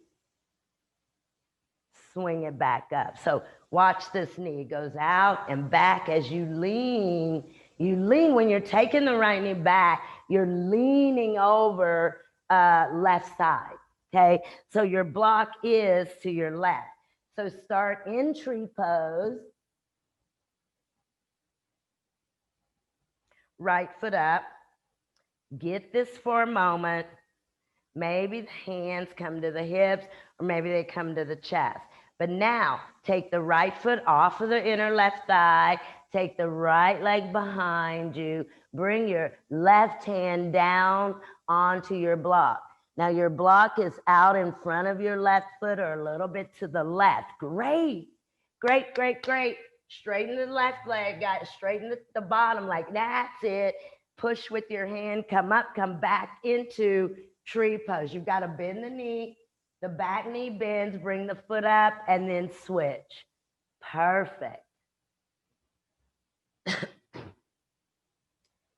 swing it back up. So watch this knee. It goes out and back as you lean. You lean when you're taking the right knee back, you're leaning over left side, okay? So your block is to your left. So start in tree pose. Right foot up. Get this for a moment. Maybe the hands come to the hips or maybe they come to the chest. But now take the right foot off of the inner left thigh, take the right leg behind you, bring your left hand down onto your block. Now your block is out in front of your left foot or a little bit to the left. Great, great, great, great. Straighten the left leg, guys. Straighten the bottom leg. That's it. Push with your hand, come up, come back into tree pose. You've got to bend the knee. The back knee bends, bring the foot up, and then switch. Perfect.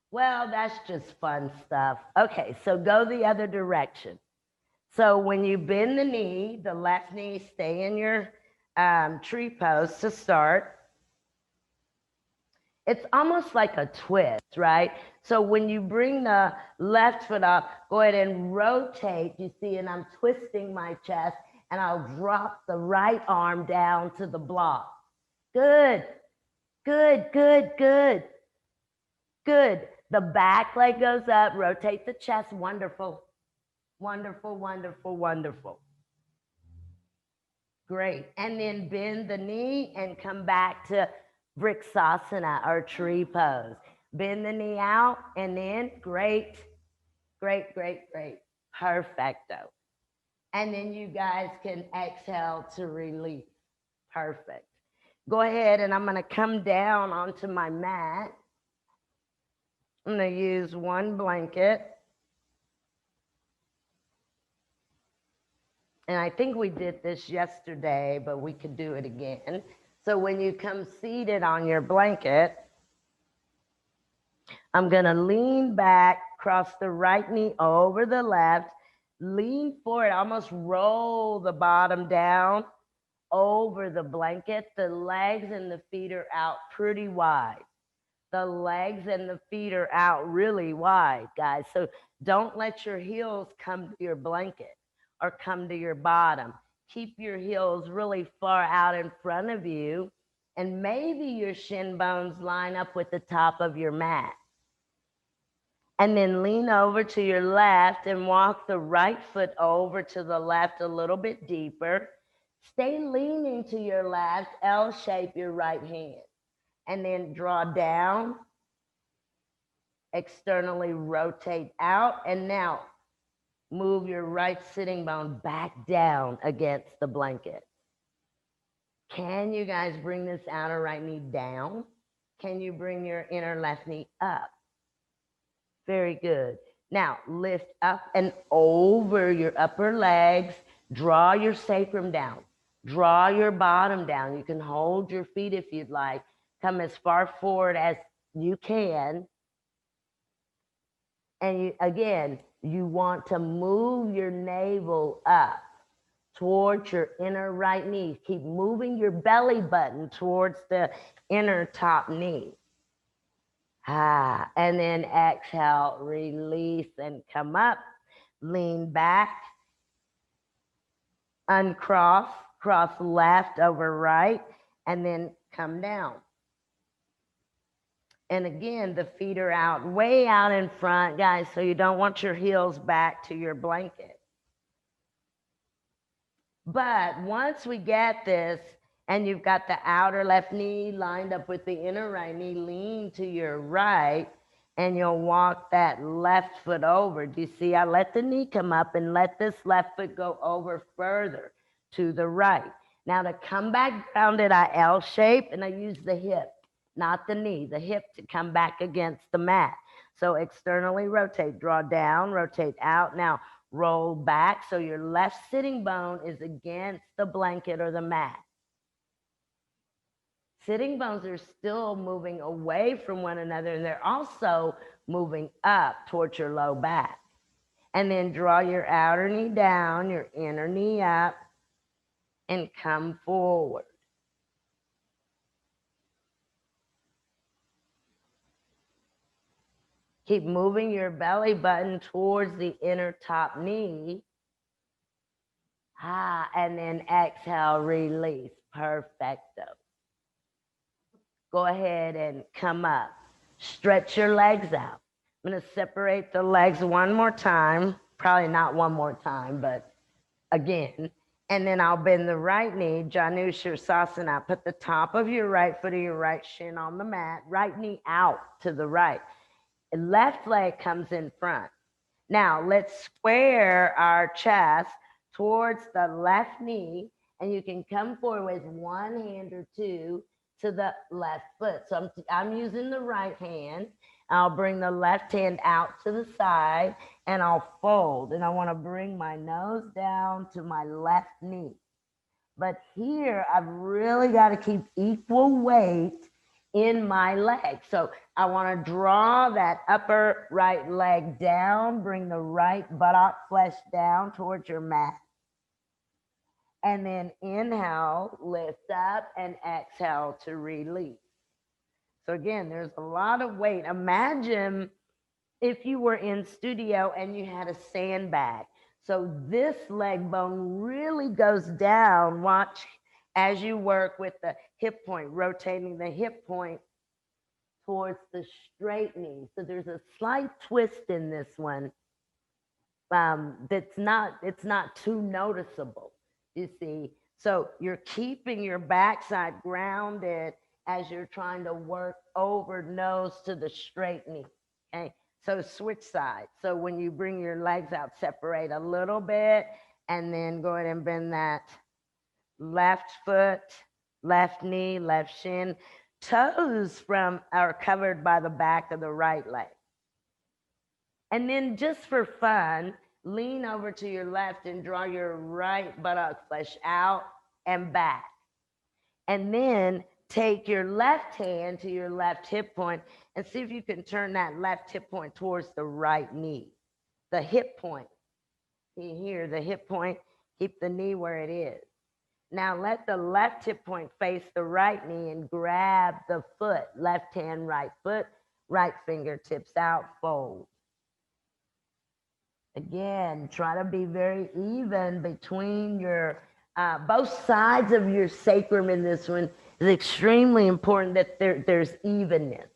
Well, that's just fun stuff. Okay, so go the other direction. So when you bend the knee, the left knee, stay in your tree pose to start. It's almost like a twist, right? So when you bring the left foot up, go ahead and rotate, you see, and I'm twisting my chest, and I'll drop the right arm down to the block. Good, good, good, good, good. The back leg goes up, rotate the chest, wonderful, wonderful, wonderful, wonderful. Great, and then bend the knee and come back to Vriksasana or tree pose. Bend the knee out and then great, great, great, great. Perfecto. And then you guys can exhale to release. Perfect. Go ahead and I'm going to come down onto my mat. I'm going to use one blanket. And I think we did this yesterday, but we could do it again. So when you come seated on your blanket, I'm going to lean back, cross the right knee over the left, lean forward, almost roll the bottom down over the blanket. The legs and the feet are out pretty wide. The legs and the feet are out really wide, guys. So don't let your heels come to your blanket or come to your bottom. keep your heels really far out in front of you, and maybe your shin bones line up with the top of your mat. And then lean over to your left and walk the right foot over to the left a little bit deeper. Stay leaning to your left, L shape your right hand. And then draw down, externally rotate out, and now move your right sitting bone back down against the blanket. Can you guys bring this outer right knee down? Can you bring your inner left knee up? Very good. Now lift up and over your upper legs. Draw your sacrum down. Draw your bottom down. You can hold your feet if you'd like. Come as far forward as you can. And again, you want to move your navel up towards your inner right knee. Keep moving your belly button towards the inner top knee. And then exhale, release and come up. Lean back, uncross, cross left over right, and then come down. And again, the feet are out, way out in front, guys, so you don't want your heels back to your blanket. But once we get this, and you've got the outer left knee lined up with the inner right knee, lean to your right, and you'll walk that left foot over. Do you see? I let the knee come up and let this left foot go over further to the right. Now to come back grounded, I L shape, and I use the hip, not the knee, the hip to come back against the mat. So externally rotate, draw down, rotate out. Now roll back so your left sitting bone is against the blanket or the mat. Sitting bones are still moving away from one another, and they're also moving up towards your low back. And then draw your outer knee down, your inner knee up, and come forward. Keep moving your belly button towards the inner top knee. And then exhale, release. Perfecto. Go ahead and come up. Stretch your legs out. I'm going to separate the legs one more time. Probably not one more time, but again. And then I'll bend the right knee, Janu Sirsasana. Put the top of your right foot of your right shin on the mat. Right knee out to the right. Left leg comes in front. Now let's square our chest towards the left knee, and you can come forward with one hand or two to the left foot. So I'm using the right hand. I'll bring the left hand out to the side, and I'll fold. And I want to bring my nose down to my left knee. But here, I've really got to keep equal weight in my leg. So I want to draw that upper right leg down, bring the right buttock flesh down towards your mat. And then inhale, lift up, and exhale to release. So again, there's a lot of weight. Imagine if you were in studio and you had a sandbag. So this leg bone really goes down. Watch as you work with the hip point, rotating the hip point towards the straight knee. So there's a slight twist in this one. It's not too noticeable, you see. So you're keeping your backside grounded as you're trying to work over nose to the straight knee. Okay. So switch sides. So when you bring your legs out, separate a little bit, and then go ahead and bend that left foot, left knee, left shin. Toes are covered by the back of the right leg. And then just for fun, lean over to your left and draw your right buttock flesh out and back. And then take your left hand to your left hip point and see if you can turn that left hip point towards the right knee. The hip point. See here, the hip point, keep the knee where it is. Now let the left hip point face the right knee and grab the foot, left hand, right foot, right fingertips out, fold. Again, try to be very even between your Both sides of your sacrum in this one is extremely important that there's evenness.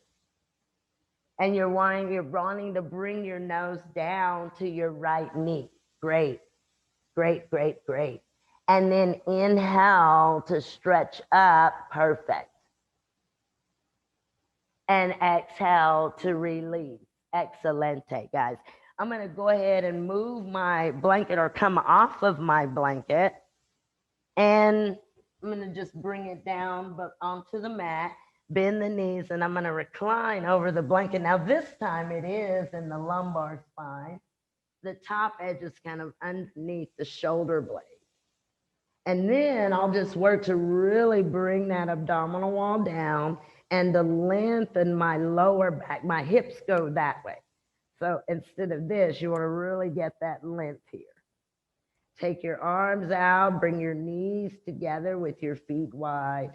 And you're wanting to bring your nose down to your right knee. Great, great, great, great. And then inhale to stretch up, perfect. And exhale to release. Excelente, guys. I'm going to go ahead and move my blanket or come off of my blanket. And I'm going to just bring it down but onto the mat, bend the knees, and I'm going to recline over the blanket. Now, this time it is in the lumbar spine. The top edge is kind of underneath the shoulder blade. And then I'll just work to really bring that abdominal wall down and to lengthen my lower back. My hips go that way. So instead of this, you want to really get that length here. Take your arms out, bring your knees together with your feet wide.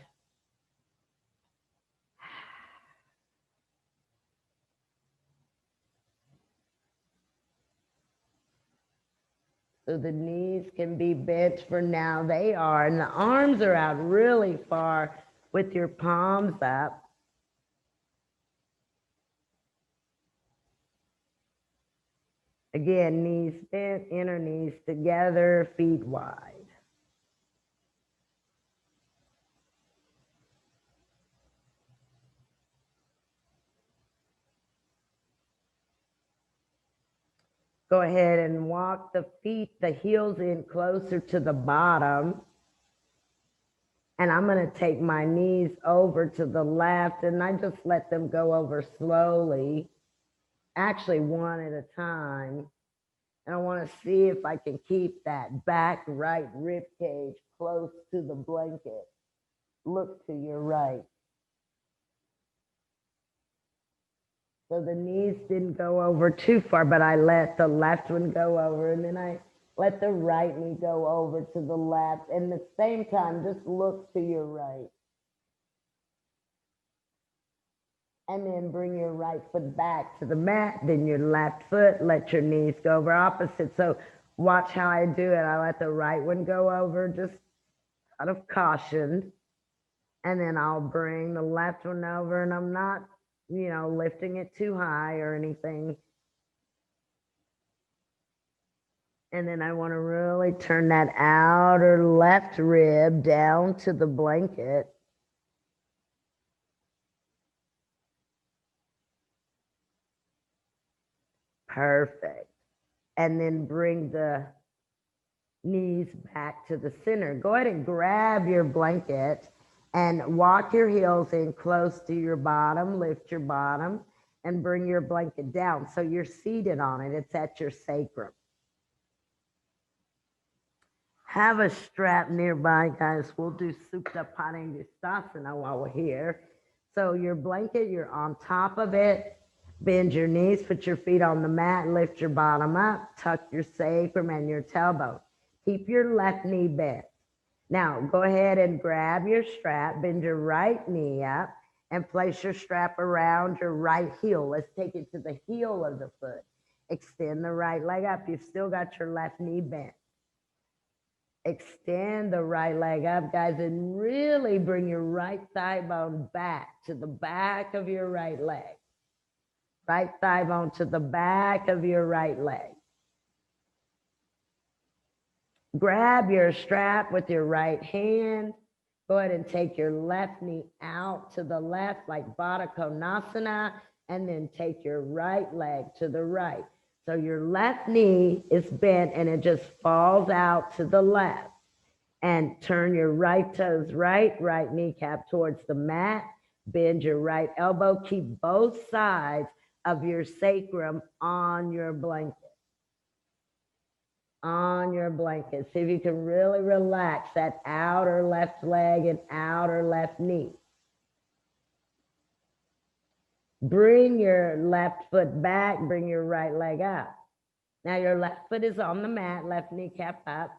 So the knees can be bent for now. They are, and the arms are out really far with your palms up. Again, knees bent, inner knees together, feet wide. Go ahead and walk the feet, the heels in closer to the bottom. And I'm going to take my knees over to the left, and I just let them go over slowly, actually one at a time. And I want to see if I can keep that back right rib cage close to the blanket. Look to your right. So the knees didn't go over too far, but I let the left one go over, and then I let the right knee go over to the left. And at the same time, just look to your right. And then bring your right foot back to the mat, then your left foot, let your knees go over opposite. So watch how I do it. I let the right one go over just out of caution. And then I'll bring the left one over, and I'm not, lifting it too high or anything. And then I want to really turn that outer left rib down to the blanket. Perfect. And then bring the knees back to the center. Go ahead and grab your blanket and walk your heels in close to your bottom. Lift your bottom and bring your blanket down. So you're seated on it. It's at your sacrum. Have a strap nearby, guys. We'll do Supta Padangusthasana while we're here. So your blanket, you're on top of it. Bend your knees, put your feet on the mat, lift your bottom up, tuck your sacrum and your tailbone. Keep your left knee bent. Now go ahead and grab your strap, bend your right knee up, and place your strap around your right heel. Let's take it to the heel of the foot. Extend the right leg up. You've still got your left knee bent. Extend the right leg up, guys, and really bring your right thigh bone back to the back of your right leg. Right thigh bone to the back of your right leg. Grab your strap with your right hand. Go ahead and take your left knee out to the left like Baddha Konasana, and then take your right leg to the right. So your left knee is bent and it just falls out to the left. And turn your right toes right kneecap towards the mat. Bend your right elbow. Keep both sides of your sacrum on your blanket. On your blanket. See if you can really relax that outer left leg and outer left knee. Bring your left foot back, bring your right leg up. Now your left foot is on the mat, left kneecap up.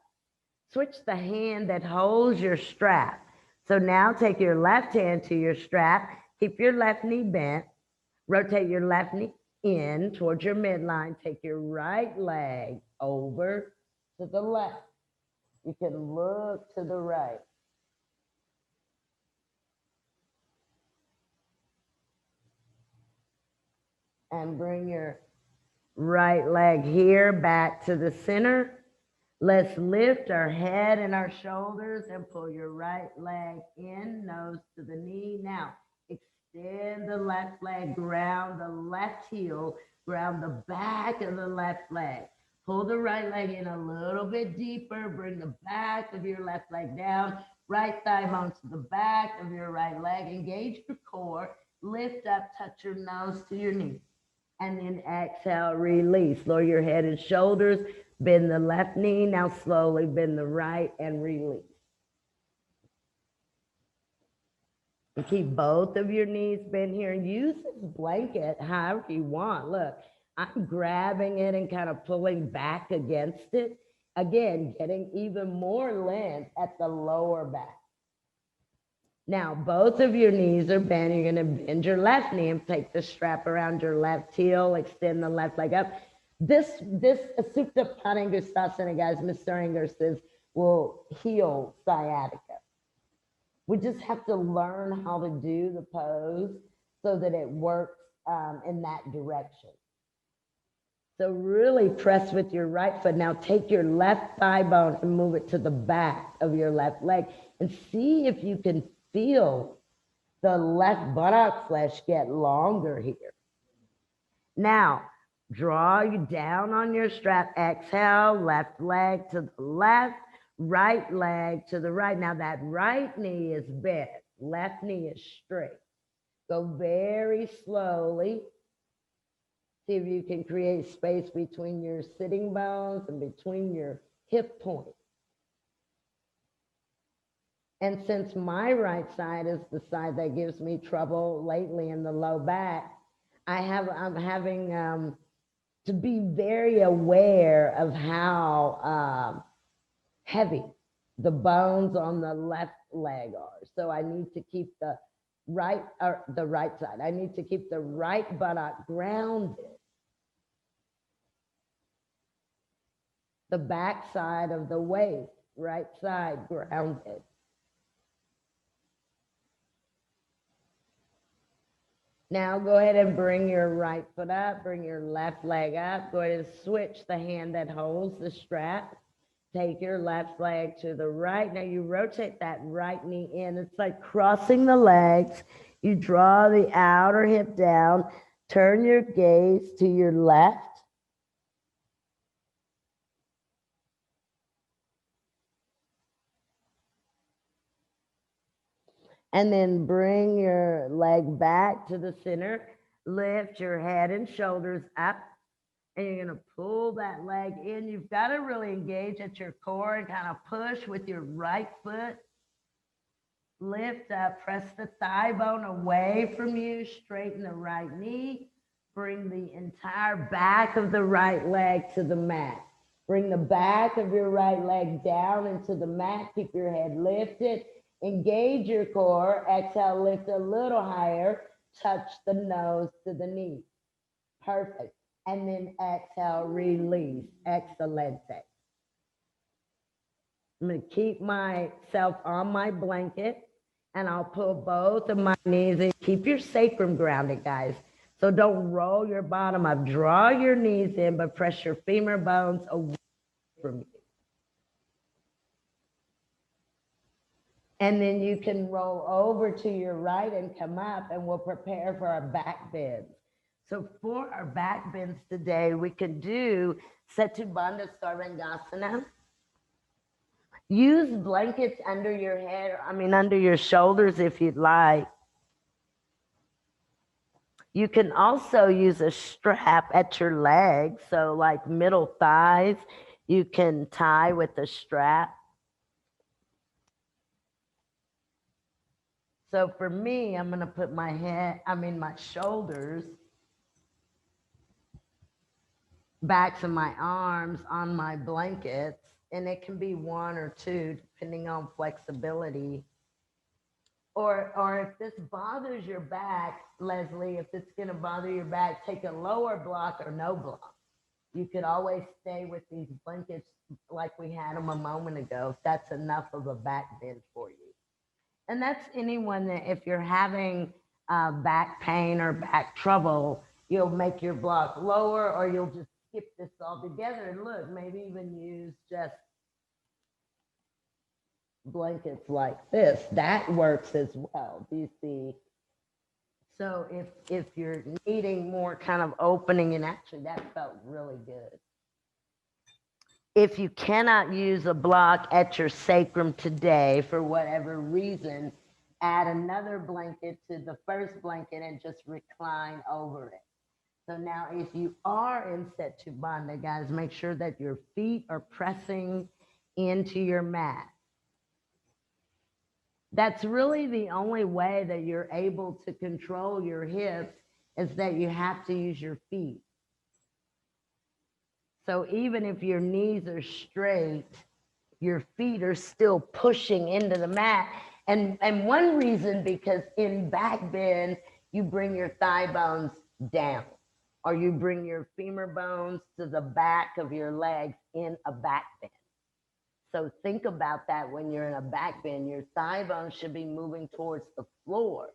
Switch the hand that holds your strap. So now take your left hand to your strap, keep your left knee bent, rotate your left knee in towards your midline, take your right leg over to the left. You can look to the right. And bring your right leg here back to the center. Let's lift our head and our shoulders and pull your right leg in, nose to the knee. Now, extend the left leg, ground the left heel, ground the back of the left leg. Pull the right leg in a little bit deeper, bring the back of your left leg down, right thigh bone to the back of your right leg, engage your core, lift up, touch your nose to your knee. And then exhale, release. Lower your head and shoulders, bend the left knee. Now slowly bend the right and release. And keep both of your knees bent here and use this blanket however you want. Look, I'm grabbing it and kind of pulling back against it. Again, getting even more length at the lower back. Now, both of your knees are bent. You're going to bend your left knee and take the strap around your left heel, extend the left leg up. This Supta Padangusthasana, guys, Mr. Iyengar says, will heal sciatica. We just have to learn how to do the pose so that it works in that direction. So really press with your right foot. Now take your left thigh bone and move it to the back of your left leg and see if you can feel the left buttock flesh get longer here. Now, draw you down on your strap. Exhale, left leg to the left, right leg to the right. Now that right knee is bent, left knee is straight. Go very slowly. See if you can create space between your sitting bones and between your hip points. And since my right side is the side that gives me trouble lately in the low back, I'm having to be very aware of how heavy the bones on the left leg are. So I need to keep the right side. I need to keep the right buttock grounded. The back side of the waist, right side grounded. Now go ahead and bring your right foot up, bring your left leg up. Go ahead and switch the hand that holds the strap. Take your left leg to the right. Now you rotate that right knee in. It's like crossing the legs. You draw the outer hip down, turn your gaze to your left. And then bring your leg back to the center. Lift your head and shoulders up. And you're going to pull that leg in. You've got to really engage at your core and kind of push with your right foot. Lift up, press the thigh bone away from you, straighten the right knee. Bring the entire back of the right leg to the mat. Bring the back of your right leg down into the mat. Keep your head lifted. Engage your core. Exhale, lift a little higher. Touch the nose to the knee. Perfect. And then exhale, release. Excelente. I'm going to keep myself on my blanket and I'll pull both of my knees in. Keep your sacrum grounded, guys. So don't roll your bottom up. Draw your knees in, but press your femur bones away from you. And then you can roll over to your right and come up, and we'll prepare for our back bends. So for our back bends today, we can do Setu Bandha Sarvangasana. Use blankets under your head, under your shoulders if you'd like. You can also use a strap at your legs, so like middle thighs, you can tie with a strap. So for me, I'm going to put my shoulders, backs of my arms on my blankets, and it can be one or two depending on flexibility. Or if this bothers your back, Leslie, if it's going to bother your back, take a lower block or no block. You could always stay with these blankets like we had them a moment ago. If that's enough of a back bend for you. And that's anyone that if you're having back pain or back trouble, you'll make your block lower or you'll just skip this all together and look, maybe even use just blankets like this. That works as well. Do you see? So if you're needing more kind of opening, and actually that felt really good. If you cannot use a block at your sacrum today for whatever reason, add another blanket to the first blanket and just recline over it. So now if you are in Setu Bandha, guys, make sure that your feet are pressing into your mat. That's really the only way that you're able to control your hips is that you have to use your feet. So even if your knees are straight, your feet are still pushing into the mat. And one reason, because in back bend, you bring your thigh bones down or you bring your femur bones to the back of your legs in a back bend. So think about that when you're in a back bend, your thigh bones should be moving towards the floor.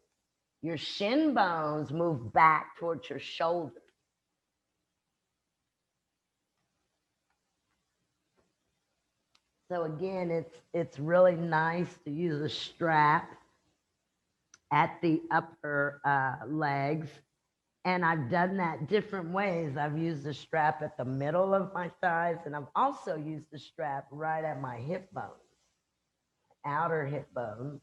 Your shin bones move back towards your shoulders. So again, it's really nice to use a strap at the upper legs. And I've done that different ways. I've used the strap at the middle of my thighs, and I've also used the strap right at my hip bones, outer hip bones.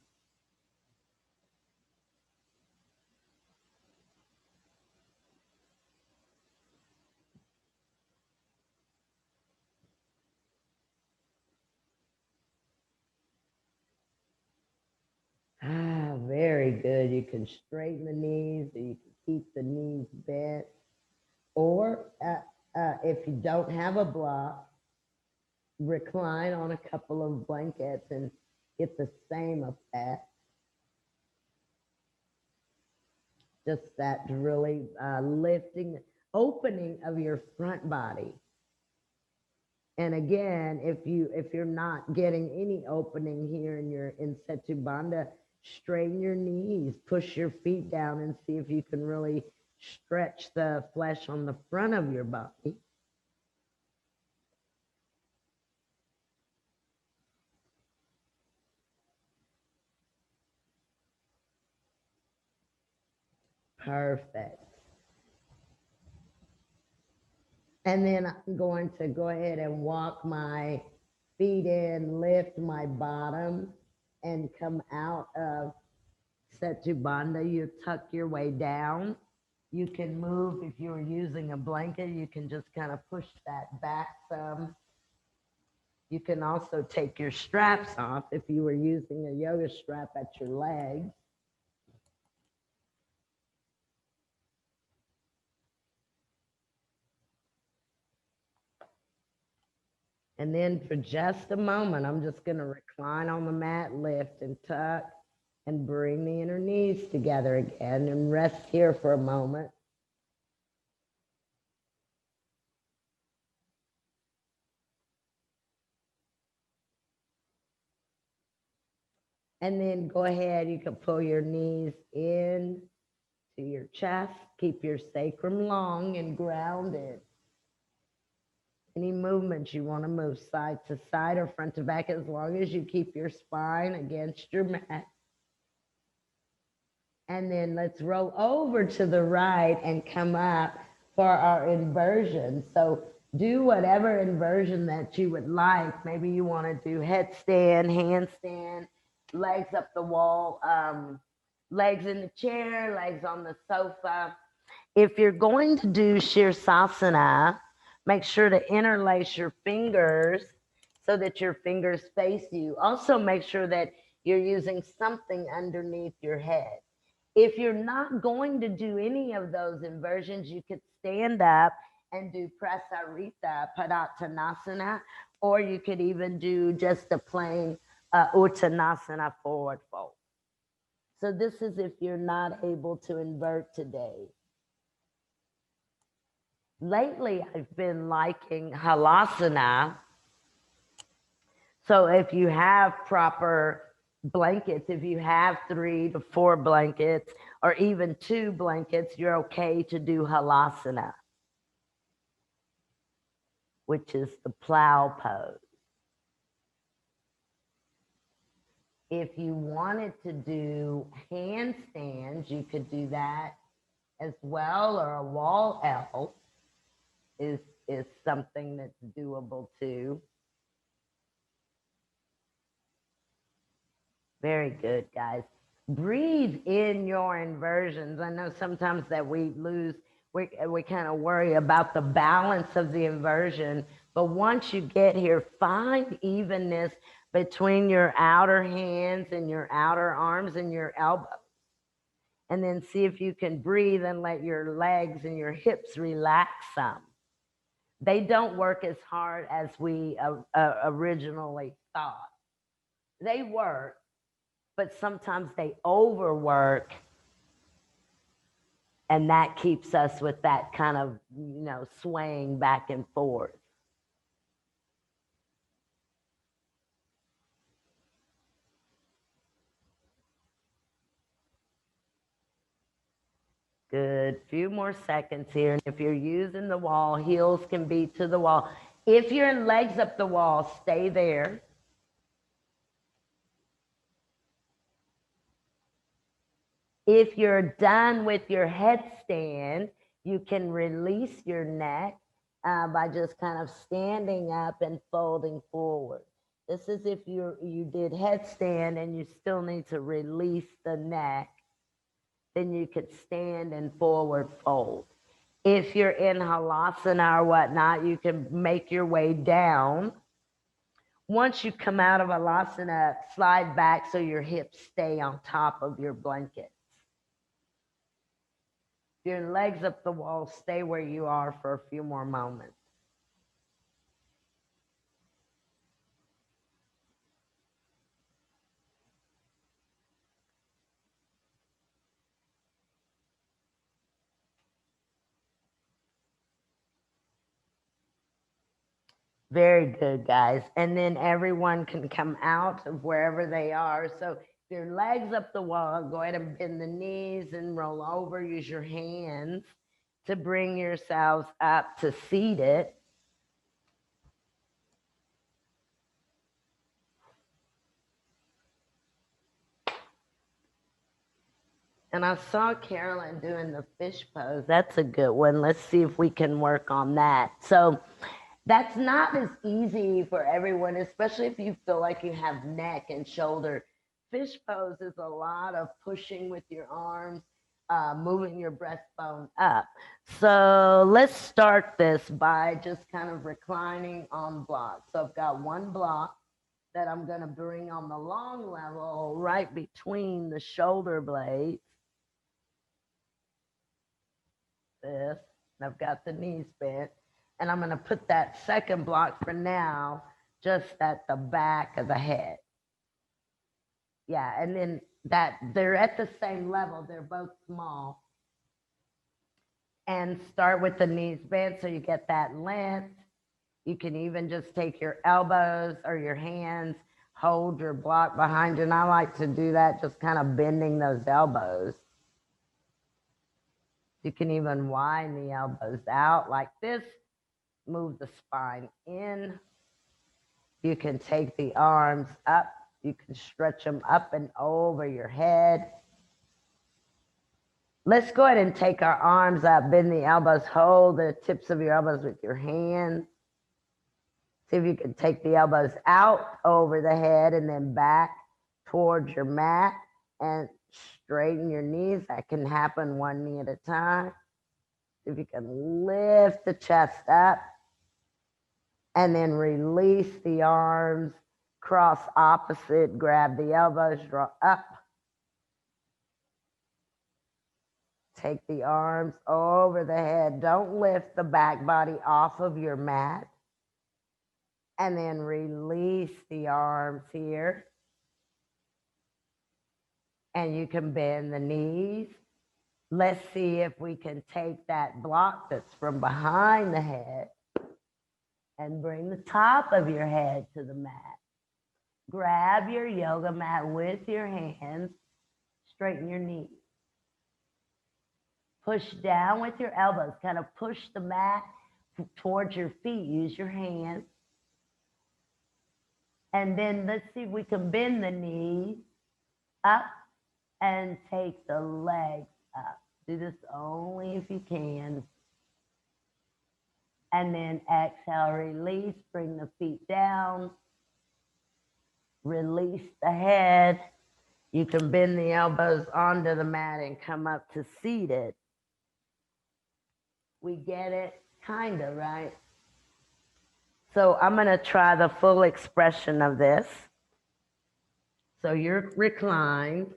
Ah, very good. You can straighten the knees, or you can keep the knees bent. Or if you don't have a block, recline on a couple of blankets and get the same effect. Just that really lifting, opening of your front body. And again, if you're not getting any opening here and you're in Setu Bandha, straighten your knees, push your feet down, and see if you can really stretch the flesh on the front of your body. Perfect. And then I'm going to go ahead and walk my feet in, lift my bottom, and come out of Setu Bandha. You tuck your way down. You can move, if you were using a blanket, you can just kind of push that back some. You can also take your straps off if you were using a yoga strap at your legs. And then for just a moment, I'm just going to recline on the mat, lift and tuck, and bring the inner knees together again and rest here for a moment. And then go ahead, you can pull your knees in to your chest, keep your sacrum long and grounded. Any movements you want to move side to side or front to back, as long as you keep your spine against your mat. And then let's roll over to the right and come up for our inversion. So do whatever inversion that you would like. Maybe you want to do headstand, handstand, legs up the wall, legs in the chair, legs on the sofa. If you're going to do Shirsasana, make sure to interlace your fingers so that your fingers face you. Also make sure that you're using something underneath your head. If you're not going to do any of those inversions, you could stand up and do Prasarita Padottanasana, or you could even do just a plain Uttanasana forward fold. So this is if you're not able to invert today. Lately, I've been liking halasana. So if you have proper blankets, if you have 3 to 4 blankets, or even 2 blankets, you're okay to do halasana, which is the plow pose. If you wanted to do handstands, you could do that as well, or a wall L is something that's doable too. Very good, guys. Breathe in your inversions. I know sometimes that we kind of worry about the balance of the inversion, but once you get here, find evenness between your outer hands and your outer arms and your elbows. And then see if you can breathe and let your legs and your hips relax some. They don't work as hard as we originally thought. They work, but sometimes they overwork, and that keeps us with that kind of, swaying back and forth. Good. Few more seconds here. And if you're using the wall, heels can be to the wall. If you're in legs up the wall, stay there. If you're done with your headstand, you can release your neck by just kind of standing up and folding forward. This is if you did headstand and you still need to release the neck, then you could stand and forward fold. If you're in halasana or whatnot, you can make your way down. Once you come out of halasana, slide back so your hips stay on top of your blanket. Your legs up the wall, stay where you are for a few more moments. Very good, guys. And then everyone can come out of wherever they are. So your legs up the wall, go ahead and bend the knees and roll over. Use your hands to bring yourselves up to seated. And I saw Carolyn doing the fish pose. That's a good one. Let's see if we can work on that. So that's not as easy for everyone, especially if you feel like you have neck and shoulder. Fish pose is a lot of pushing with your arms, moving your breastbone up. So let's start this by just kind of reclining on blocks. So I've got one block that I'm going to bring on the long level right between the shoulder blades. This, and I've got the knees bent, and I'm going to put that second block for now just at the back of the head. Yeah, and then that they're at the same level, they're both small. And start with the knees bent so you get that length. You can even just take your elbows or your hands, hold your block behind you, and I like to do that, just kind of bending those elbows. You can even wind the elbows out like this, move the spine in. You can take the arms up. You can stretch them up and over your head. Let's go ahead and take our arms up, bend the elbows, hold the tips of your elbows with your hands. See if you can take the elbows out over the head and then back towards your mat and straighten your knees. That can happen one knee at a time. If you can lift the chest up and then release the arms, cross opposite, grab the elbows, draw up. Take the arms over the head. Don't lift the back body off of your mat. And then release the arms here. And you can bend the knees Let's see if we can take that block that's from behind the head and bring the top of your head to the mat. Grab your yoga mat with your hands, straighten your knees. Push down with your elbows, kind of push the mat towards your feet. Use your hands. And then let's see if we can bend the knees up and take the legs up. Do this only if you can. And then exhale, release, bring the feet down. Release the head. You can bend the elbows onto the mat and come up to seated. We get it? Kind of, right? So I'm going to try the full expression of this. So you're reclined.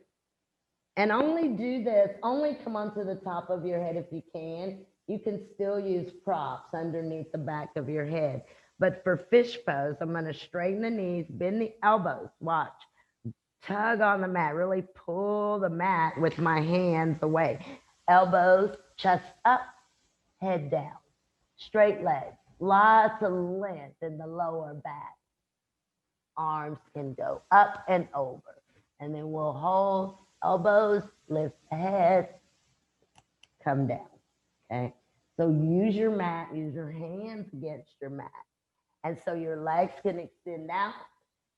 And only do this, only come onto the top of your head if you can. You can still use props underneath the back of your head. But for fish pose, I'm going to straighten the knees, bend the elbows. Watch. Tug on the mat. Really pull the mat with my hands away. Elbows, chest up, head down. Straight legs. Lots of length in the lower back. Arms can go up and over. And then we'll hold elbows, lift the head, come down. Okay. So use your mat, use your hands against your mat. And so your legs can extend out.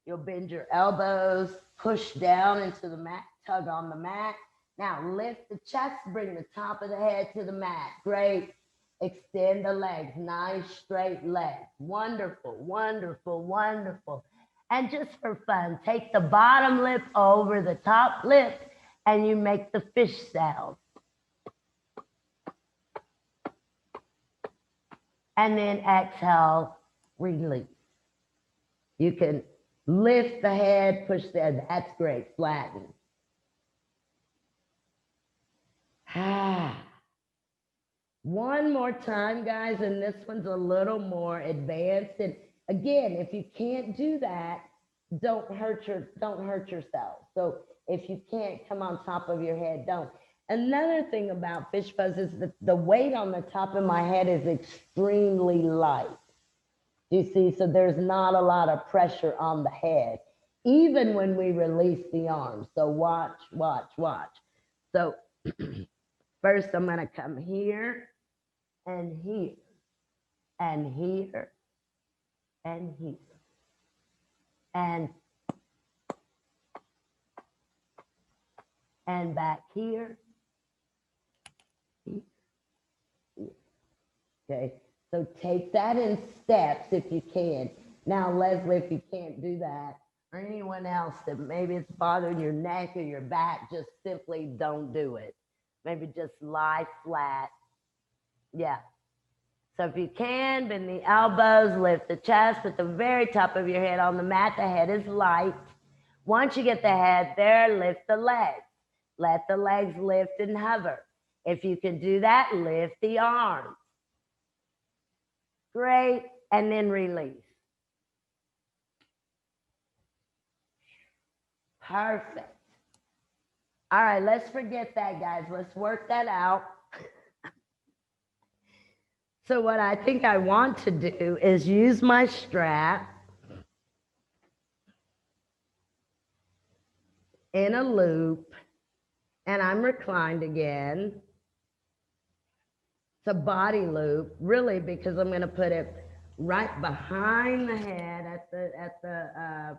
You'll bend your elbows, push down into the mat, tug on the mat. Now lift the chest, bring the top of the head to the mat. Great. Extend the legs, nice straight legs. Wonderful, wonderful, wonderful. And just for fun, take the bottom lip over the top lip and you make the fish sound. And then exhale, release. You can lift the head, push the head. That's great. Flatten. One more time, guys, and this one's a little more advanced. And again, if you can't do that, don't hurt yourself. So if you can't come on top of your head, don't. Another thing about fish pose is that the weight on the top of my head is extremely light. You see, so there's not a lot of pressure on the head, even when we release the arms. So watch, watch, watch. So first I'm gonna come here and here and here and here and back here. Okay, so take that in steps if you can. Now, Leslie, if you can't do that, or anyone else that maybe it's bothering your neck or your back, just simply don't do it. Maybe just lie flat. Yeah. So if you can, bend the elbows, lift the chest, put the very top of your head on the mat. The head is light. Once you get the head there, lift the legs. Let the legs lift and hover. If you can do that, lift the arms. Great. And then release. Perfect. All right, let's forget that, guys. Let's work that out. So what I think I want to do is use my strap in a loop, and I'm reclined again. It's a body loop, really, because I'm going to put it right behind the head at the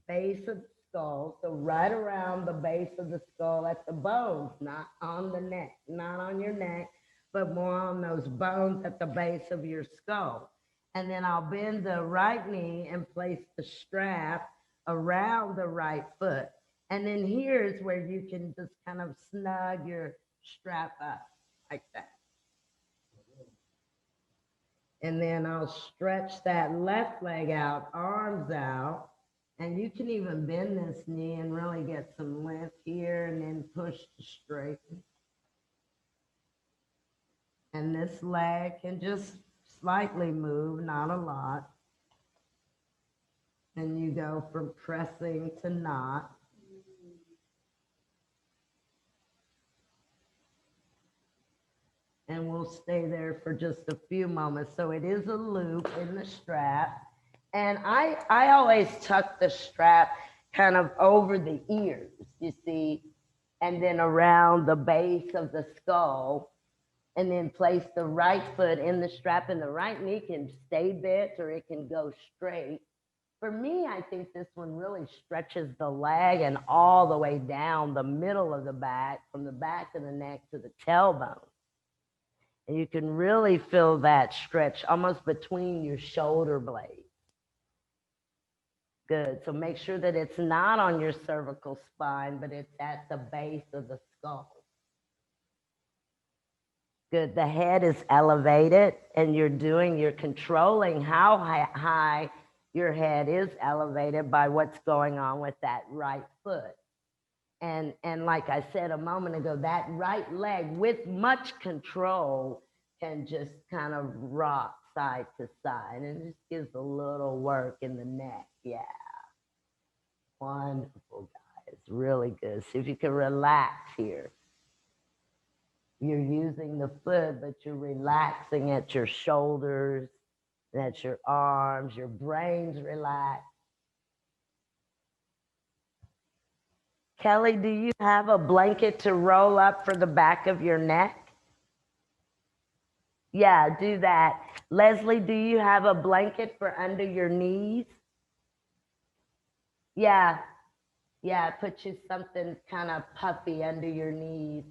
base of the skull. So right around the base of the skull at the bones, not on the neck, not on your neck, but more on those bones at the base of your skull. And then I'll bend the right knee and place the strap around the right foot. And then here's where you can just kind of snug your strap up like that. And then I'll stretch that left leg out, arms out. And you can even bend this knee and really get some length here and then push to straighten. And this leg can just slightly move, not a lot. And you go from pressing to not. and we'll stay there for just a few moments. So it is a loop in the strap. And I always tuck the strap kind of over the ears, you see, and then around the base of the skull, and then place the right foot in the strap, and the right knee can stay bent or it can go straight. For me, I think this one really stretches the leg and all the way down the middle of the back, from the back of the neck to the tailbone. And you can really feel that stretch almost between your shoulder blades. Good. So make sure that it's not on your cervical spine, but it's at the base of the skull. Good. The head is elevated, and you're controlling how high your head is elevated by what's going on with that right foot. And like I said a moment ago, that right leg with much control can just kind of rock side to side, and it just gives a little work in the neck. Yeah. Wonderful, guys. Really good. See if you can relax here. You're using the foot, but you're relaxing at your shoulders, and at your arms. Your brain's relaxed. Kelly, do you have a blanket to roll up for the back of your neck? Yeah, do that. Leslie, do you have a blanket for under your knees? Yeah, put you something kind of puffy under your knees.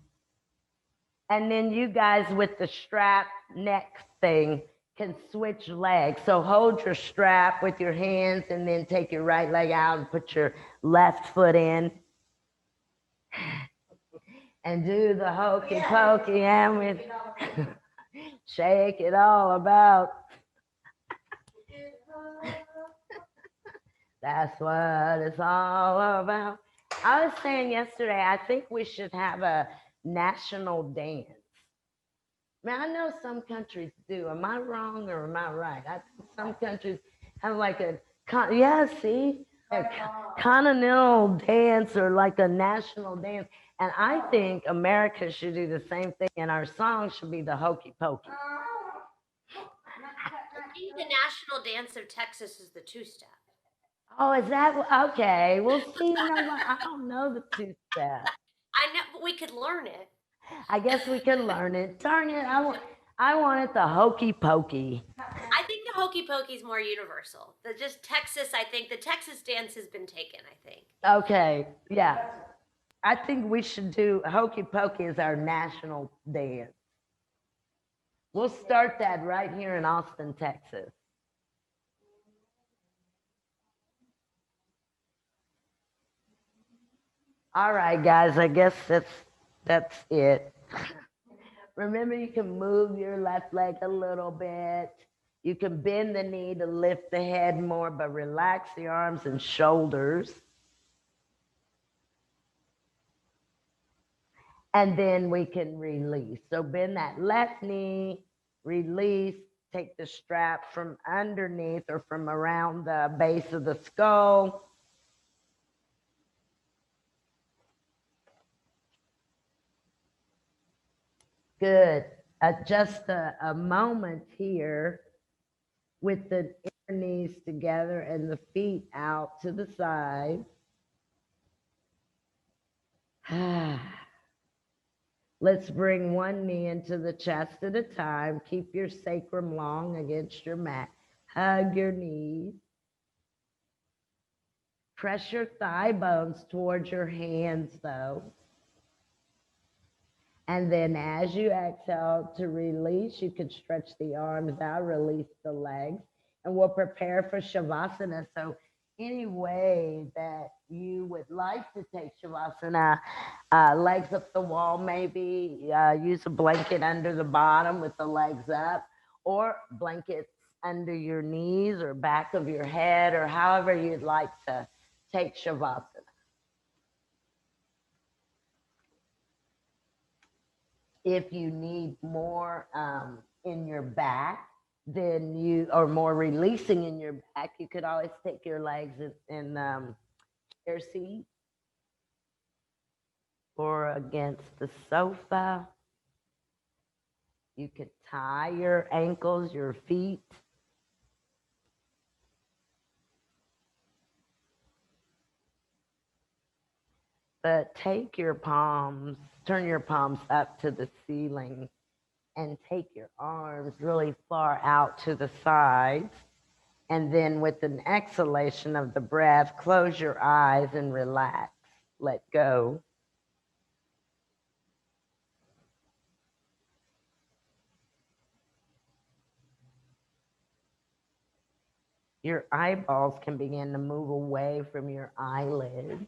And then you guys with the strap neck thing can switch legs. So hold your strap with your hands and then take your right leg out and put your left foot in. And do the hokey pokey and with shake it all about. That's what it's all about. I was saying yesterday, I think we should have a national dance. Man, I know some countries do. Am I wrong or am I right? I think some countries have like a continental dance or like a national dance. And I think America should do the same thing, and our song should be the hokey pokey. I think the national dance of Texas is the two-step. Oh, is that okay? We'll see. You know what? I don't know the two step. I know, but we could learn it. I guess we can learn it. Darn it! I wanted the hokey pokey. I think the hokey pokey is more universal. The just Texas, I think the Texas dance has been taken, I think. Okay, yeah. I think we should do hokey pokey as our national dance. We'll start that right here in Austin, Texas. All right, guys, I guess that's it. Remember, you can move your left leg a little bit. You can bend the knee to lift the head more, but relax the arms and shoulders. And then we can release. So bend that left knee, release, take the strap from underneath or from around the base of the skull. Good. Just a moment here with the inner knees together and the feet out to the side. Let's bring one knee into the chest at a time. Keep your sacrum long against your mat. Hug your knees. Press your thigh bones towards your hands, though. And then as you exhale to release, you can stretch the arms out, release the legs, and we'll prepare for Shavasana. So any way that you would like to take Shavasana, legs up the wall, maybe use a blanket under the bottom with the legs up, or blankets under your knees or back of your head, or however you'd like to take Shavasana. If you need more in your back, then you or more releasing in your back, you could always take your legs in chair seat or against the sofa. You could tie your ankles, your feet. But take your palms, turn your palms up to the ceiling and take your arms really far out to the sides. And then with an exhalation of the breath, close your eyes and relax. Let go. Your eyeballs can begin to move away from your eyelids.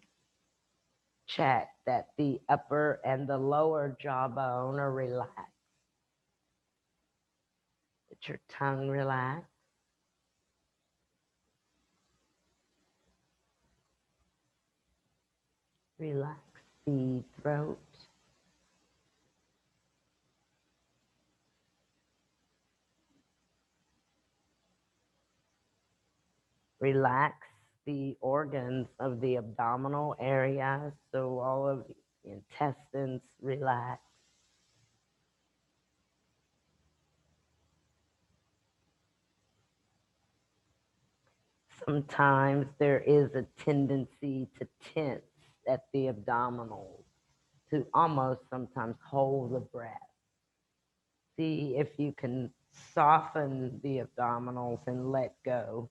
Check that the upper and the lower jawbone are relaxed. Let your tongue relax. Relax the throat. Relax the organs of the abdominal area, so all of the intestines relax. Sometimes there is a tendency to tense at the abdominals, to almost sometimes hold the breath. See if you can soften the abdominals and let go.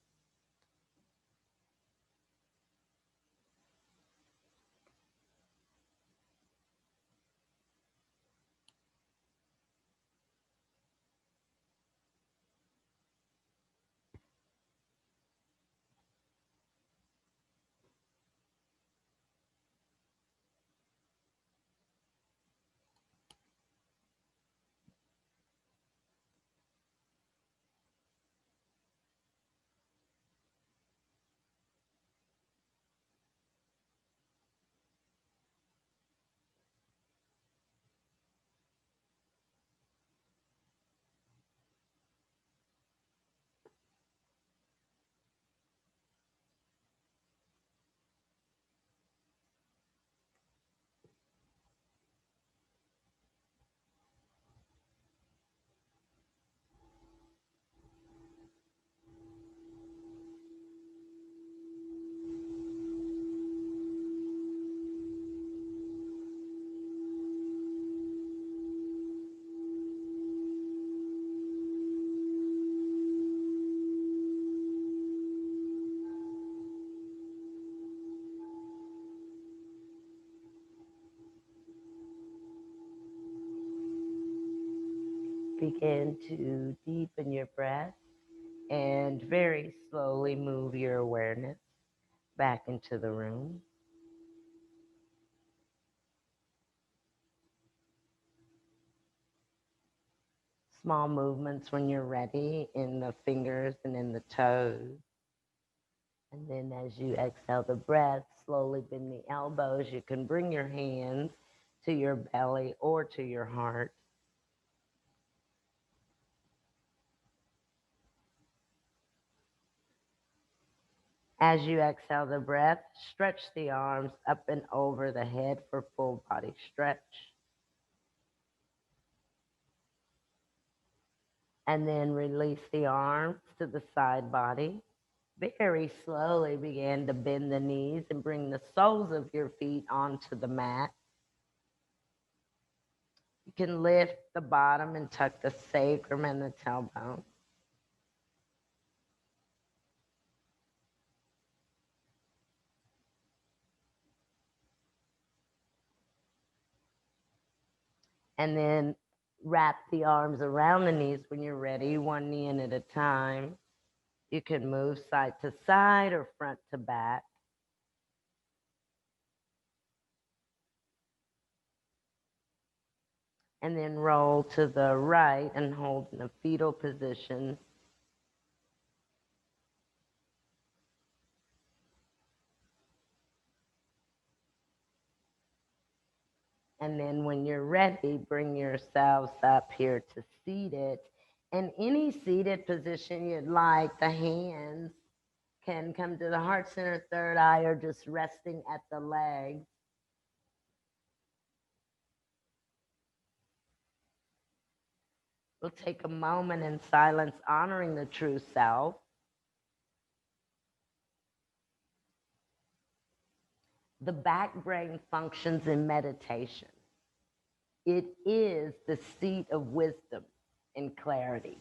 Begin to deepen your breath and very slowly move your awareness back into the room. Small movements when you're ready in the fingers and in the toes. And then as you exhale the breath, slowly bend the elbows. You can bring your hands to your belly or to your heart. As you exhale the breath, stretch the arms up and over the head for full body stretch. And then release the arms to the side body. Very slowly begin to bend the knees and bring the soles of your feet onto the mat. You can lift the bottom and tuck the sacrum and the tailbone. And then wrap the arms around the knees when you're ready, one knee in at a time. You can move side to side or front to back. And then roll to the right and hold in a fetal position. And then when you're ready, bring yourselves up here to seated. And any seated position you'd like, the hands can come to the heart center, third eye, or just resting at the legs. We'll take a moment in silence, honoring the true self. The back brain functions in meditation. It is the seat of wisdom and clarity.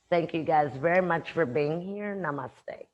Thank you guys very much for being here. Namaste.